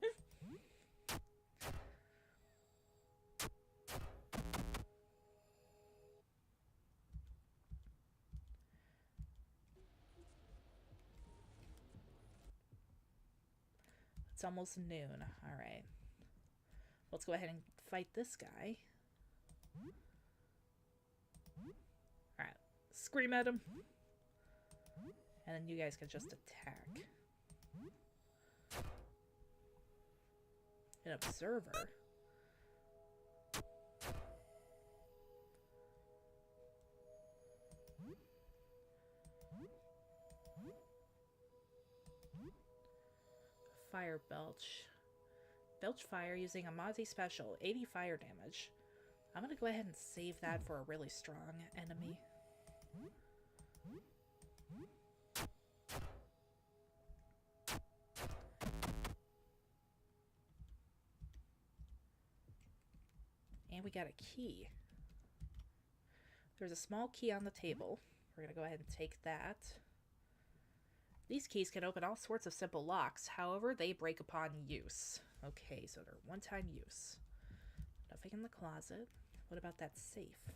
It's almost noon. Alright. Let's go ahead and fight this guy. Alright. Scream at him. And then you guys can just attack. An observer. Fire belch. Belch fire using a Monty special. 80 fire damage. I'm gonna go ahead and save that for a really strong enemy. And we got a key. There's a small key on the table. We're gonna go ahead and take that. These keys can open all sorts of simple locks, however, they break upon use. Okay, so they're one-time use. Nothing in the closet. What about that safe?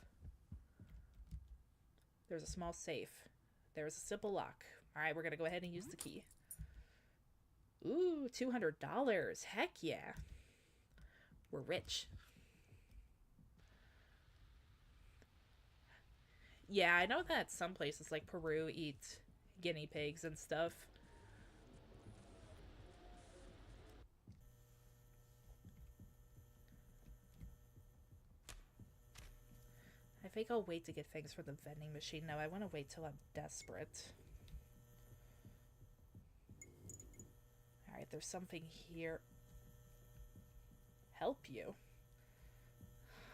There's a small safe. There's a simple lock. Alright, we're gonna go ahead and use the key. Ooh, $200. Heck yeah. We're rich. Yeah, I know that some places like Peru eat guinea pigs and stuff. I think I'll wait to get things for the vending machine. No, I want to wait till I'm desperate. Alright, there's something here. Help you?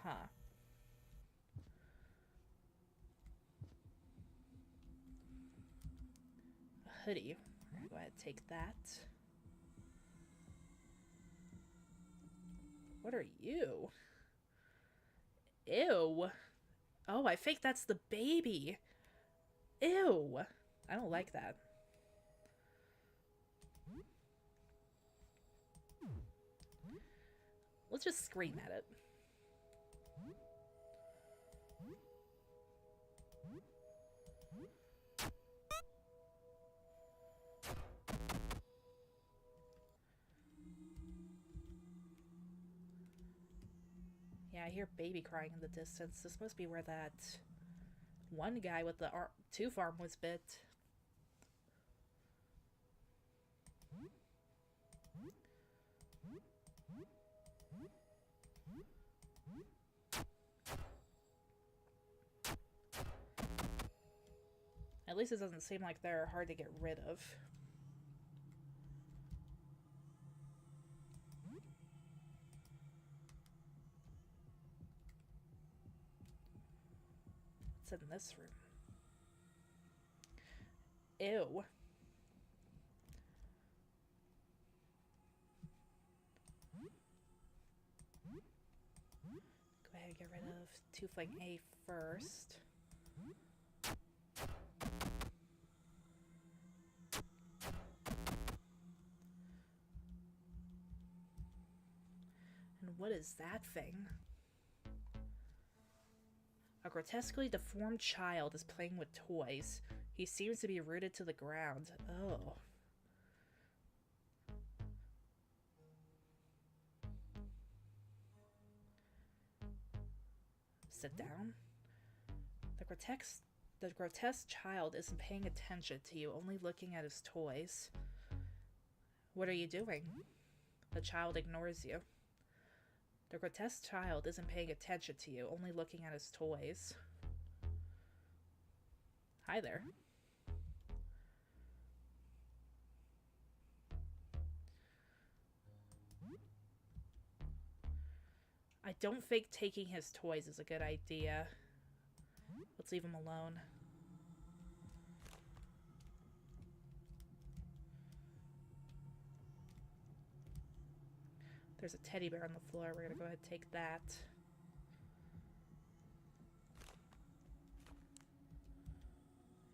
Huh. A hoodie. We're gonna go ahead and take that. What are you? Ew. Oh, I think that's the baby. Ew. I don't like that. Let's just scream at it. Yeah, I hear baby crying in the distance. This must be where that one guy with the tooth arm was bit. At least it doesn't seem like they're hard to get rid of. What's in this room? Ew. Go ahead and get rid of Toothlink A first. And what is that thing? A grotesquely deformed child is playing with toys. He seems to be rooted to the ground. Oh. Sit down. The grotesque child isn't paying attention to you, only looking at his toys. What are you doing? The child ignores you. The grotesque child isn't paying attention to you, only looking at his toys. Hi there. I don't think taking his toys is a good idea. Let's leave him alone. There's a teddy bear on the floor. We're gonna go ahead and take that.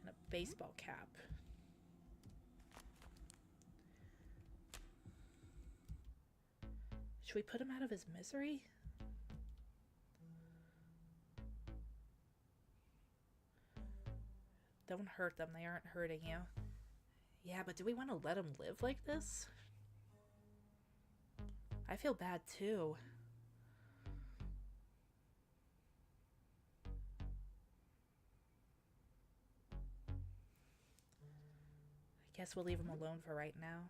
And a baseball cap. Should we put him out of his misery? Don't hurt them. They aren't hurting you. Yeah, but do we want to let him live like this? I feel bad too. I guess we'll leave him alone for right now.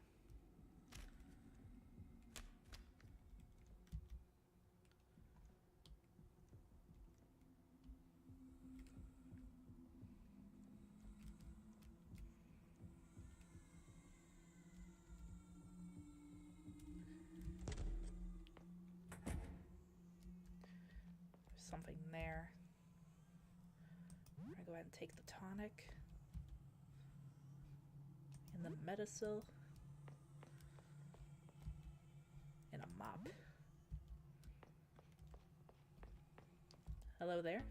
Something there. I'm gonna go ahead and take the tonic and the Medisil and a mop. Hello there.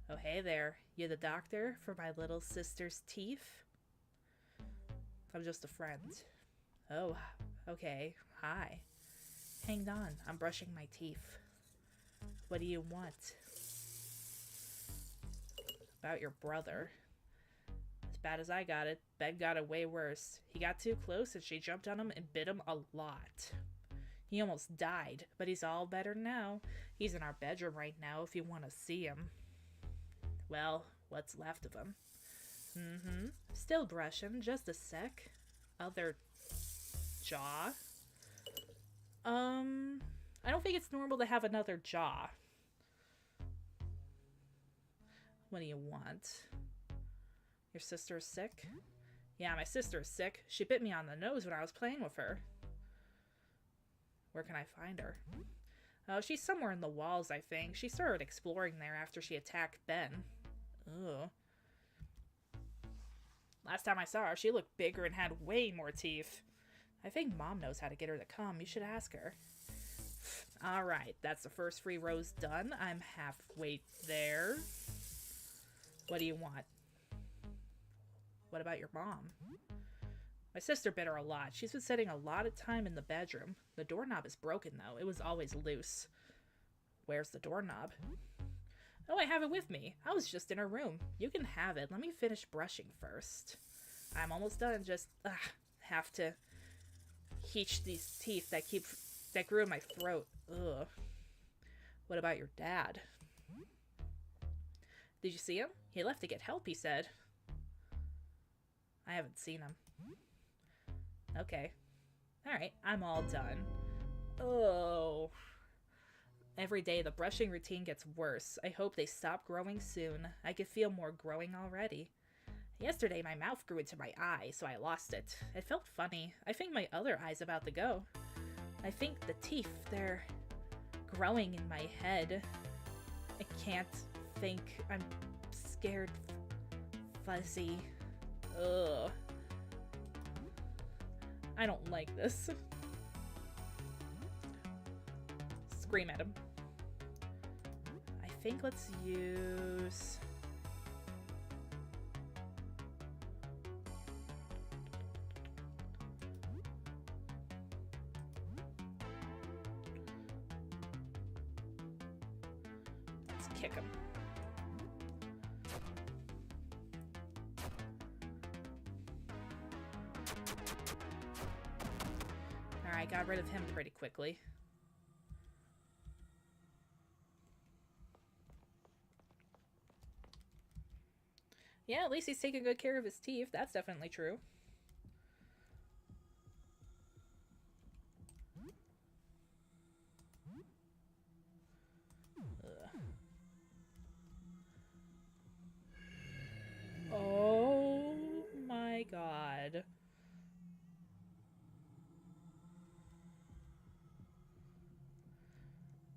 Oh, hey there. You the doctor for my little sister's teeth? I'm just a friend. Oh, okay. Hi. Hang on. I'm brushing my teeth. What do you want? About your brother. As bad as I got it, Ben got it way worse. He got too close and she jumped on him and bit him a lot. He almost died, but he's all better now. He's in our bedroom right now if you want to see him. Well, what's left of him. Still brushing, just a sec. Other jaw. I don't think it's normal to have another jaw. What do you want? Your sister's sick? Yeah, my sister's sick. She bit me on the nose when I was playing with her. Where can I find her? Oh, she's somewhere in the walls, I think. She started exploring there after she attacked Ben. Ugh. Last time I saw her, she looked bigger and had way more teeth. I think Mom knows how to get her to come. You should ask her. Alright, that's the first 3 rows done. I'm halfway there. What do you want? What about your mom? My sister bit her a lot. She's been spending a lot of time in the bedroom. The doorknob is broken, though. It was always loose. Where's the doorknob? Oh, I have it with me. I was just in her room. You can have it. Let me finish brushing first. I'm almost done. Just have to heach these teeth that keep That grew in my throat. Ugh. What about your dad? Did you see him? He left to get help, he said. I haven't seen him. Okay. Alright, I'm all done. Oh. Every day the brushing routine gets worse. I hope they stop growing soon. I can feel more growing already. Yesterday my mouth grew into my eye, so I lost it. It felt funny. I think my other eye's about to go. I think the teeth, they're growing in my head. I can't think. I'm scared. Fuzzy. Ugh. I don't like this. Scream at him. I think let's use... Let's kick him. Alright, got rid of him pretty quickly. Yeah, at least he's taking good care of his teeth. That's definitely true. Ugh. Oh my god.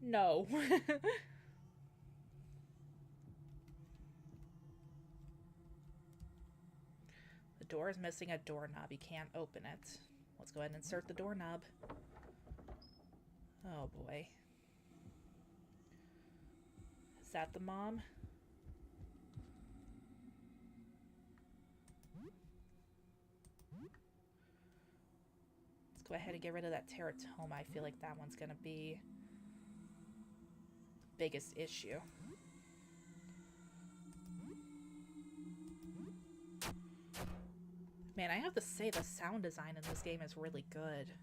No. The door is missing a doorknob. You can't open it. Let's go ahead and insert the doorknob. Oh boy. Is that the mom? Let's go ahead and get rid of that teratoma. I feel like that one's gonna be the biggest issue. Man, I have to say the sound design in this game is really good.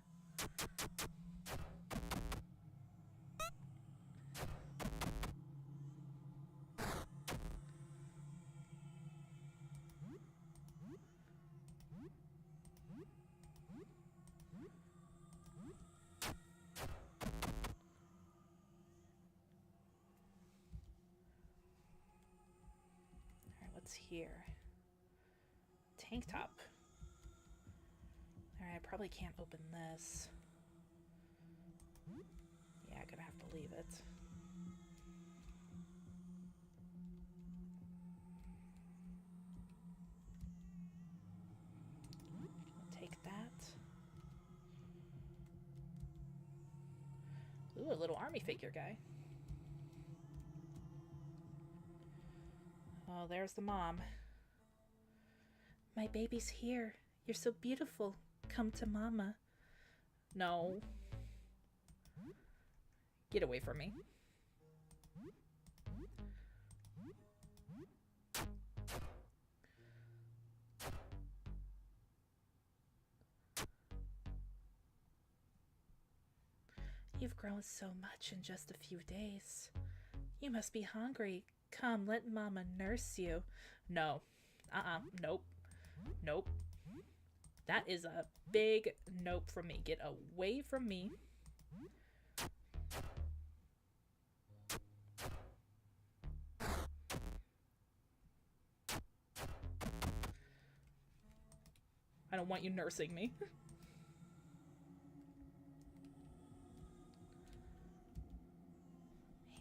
Alright, what's here? Tank top. Alright, I probably can't open this. Yeah, I'm gonna have to leave it. Take that. Ooh, a little army figure guy. Oh, there's the mom. My baby's here. You're so beautiful. Come to mama. No. Get away from me. You've grown so much in just a few days. You must be hungry. Come, let mama nurse you. No. Nope. Nope. That is a big nope from me. Get away from me. I don't want you nursing me.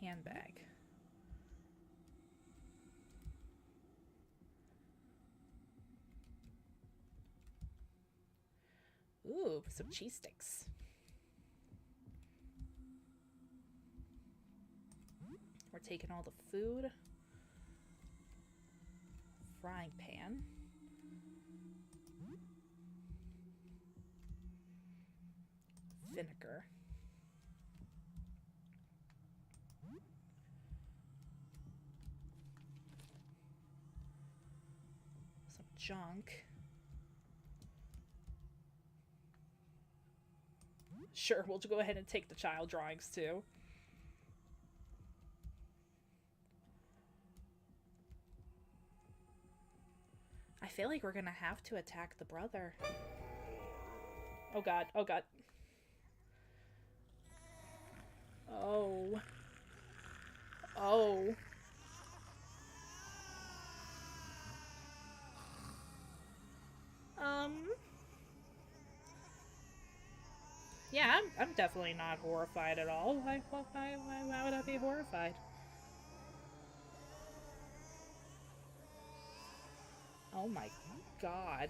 Handbag. Ooh, some cheese sticks. We're taking all the food. Frying pan. Vinegar. Some junk. Sure, we'll go ahead and take the child drawings too. I feel like we're gonna have to attack the brother. Oh god, oh god. Oh. Oh. Yeah, I'm definitely not horrified at all. Why would I be horrified? Oh my god.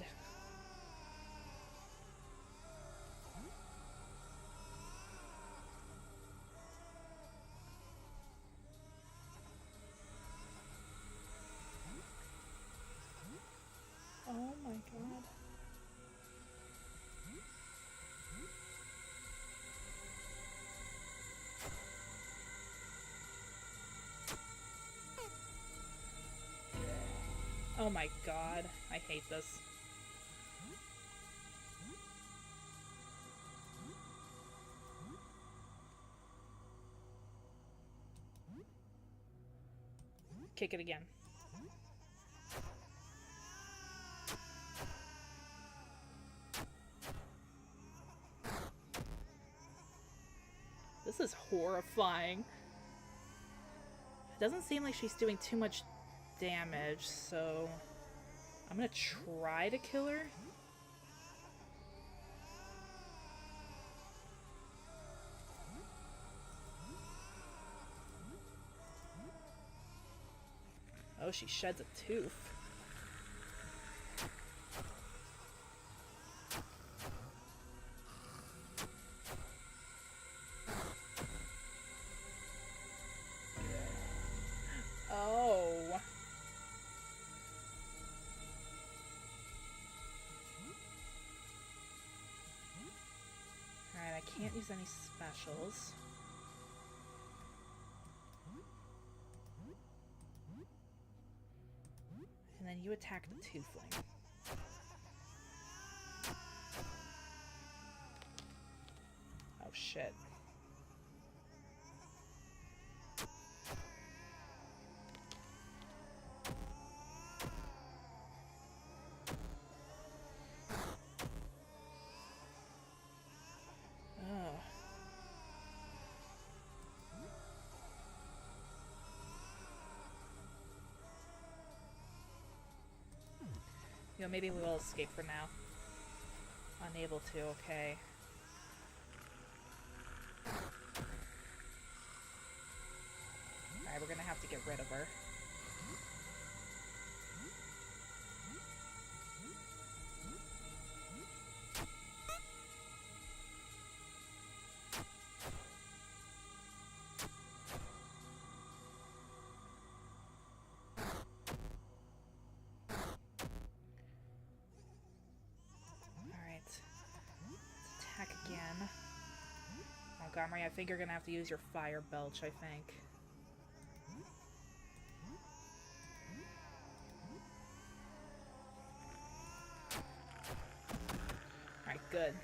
Oh my god. Oh my god. I hate this. Kick it again. This is horrifying. It doesn't seem like she's doing too much damage, so I'm gonna try to kill her. Oh, she sheds a tooth. Oh. Alright, I can't use any specials. And then you attack the Toothlink. Oh shit. You know, maybe we will escape for now. Unable to, okay. Alright, we're gonna have to get rid of her. Again. Montgomery, I think you're gonna have to use your fire belch, I think. Alright, good.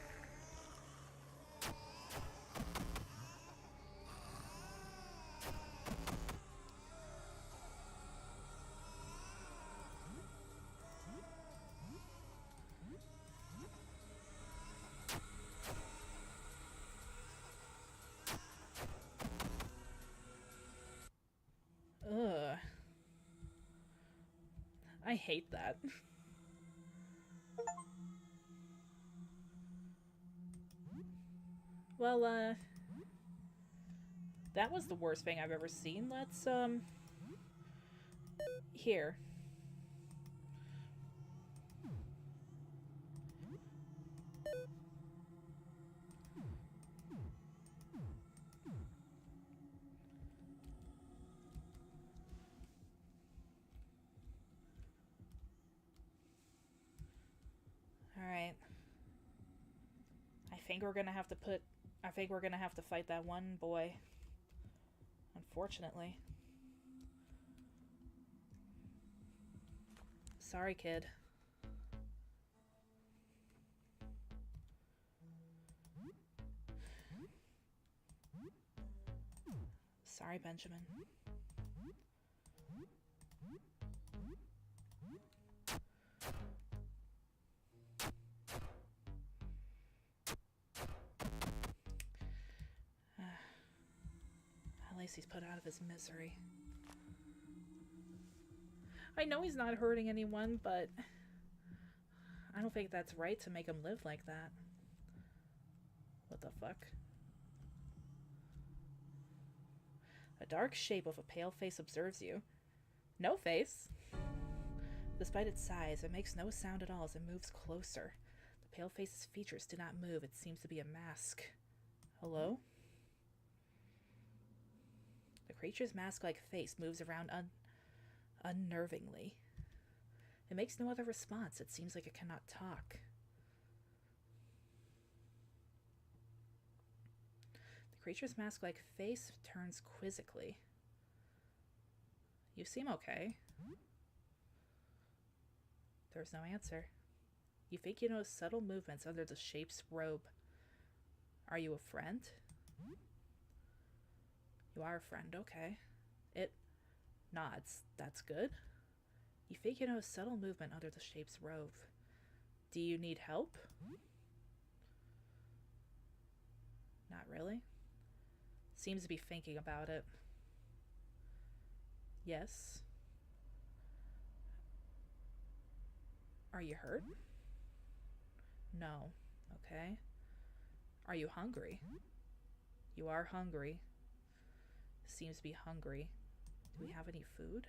Ugh. I hate that. Well, that was the worst thing I've ever seen. Let's, here. Alright. I think we're gonna have to fight that one boy. Unfortunately. Sorry, kid. Sorry, Benjamin. At least he's put out of his misery. I know he's not hurting anyone, but I don't think that's right to make him live like that. What the fuck? A dark shape with a pale face observes you. No face. Despite its size, it makes no sound at all as it moves closer. The pale face's features do not move. It seems to be a mask. Hello? The creature's mask-like face moves around unnervingly. It makes no other response. It seems like it cannot talk. The creature's mask-like face turns quizzically. You seem okay. There's no answer. You think you notice subtle movements under the shape's robe. Are you a friend? You are a friend, okay. It nods. That's good. You think you notice subtle movement under the shape's robe. Do you need help? Not really. Seems to be thinking about it. Yes. Are you hurt? No. Okay. Are you hungry? You are hungry. Seems to be hungry. Do we have any food?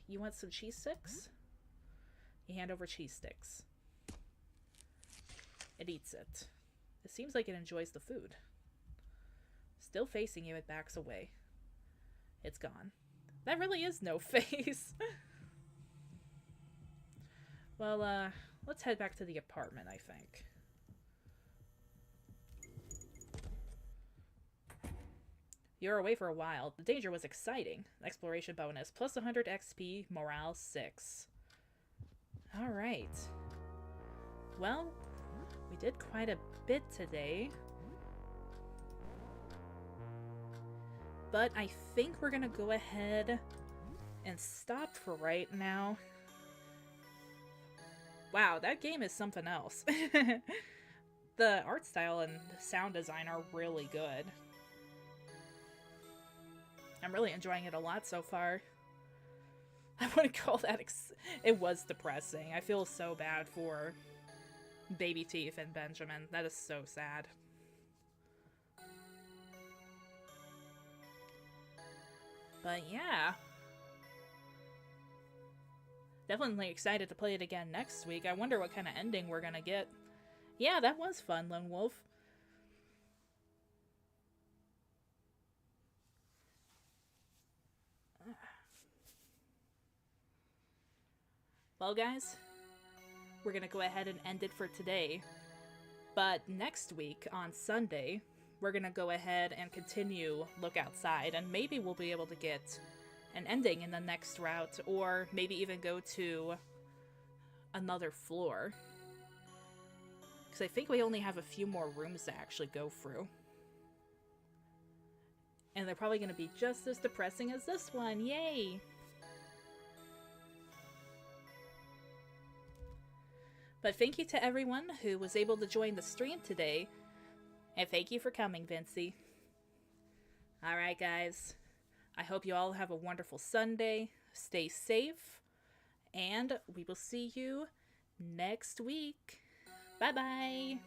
You want some cheese sticks? You hand over cheese sticks. It eats it. It seems like it enjoys the food. Still facing you, it backs away. It's gone. That really is no face. Well, let's head back to the apartment, I think. You're away for a while. The danger was exciting. Exploration bonus, plus 100 XP, morale 6. Alright. Well, we did quite a bit today. But I think we're gonna go ahead and stop for right now. Wow, that game is something else. The art style and sound design are really good. I'm really enjoying it a lot so far. I wouldn't call that it was depressing. I feel so bad for Baby Teeth and Benjamin. That is so sad. But yeah. Definitely excited to play it again next week. I wonder what kind of ending we're gonna get. Yeah, that was fun, Lone Wolf. Well, guys, we're gonna go ahead and end it for today. But next week, on Sunday, we're gonna go ahead and continue Look Outside, and maybe we'll be able to get an ending in the next route, or maybe even go to another floor. Because I think we only have a few more rooms to actually go through. And they're probably gonna be just as depressing as this one, yay! But thank you to everyone who was able to join the stream today. And thank you for coming, Vincey. Alright, guys. I hope you all have a wonderful Sunday. Stay safe. And we will see you next week. Bye-bye.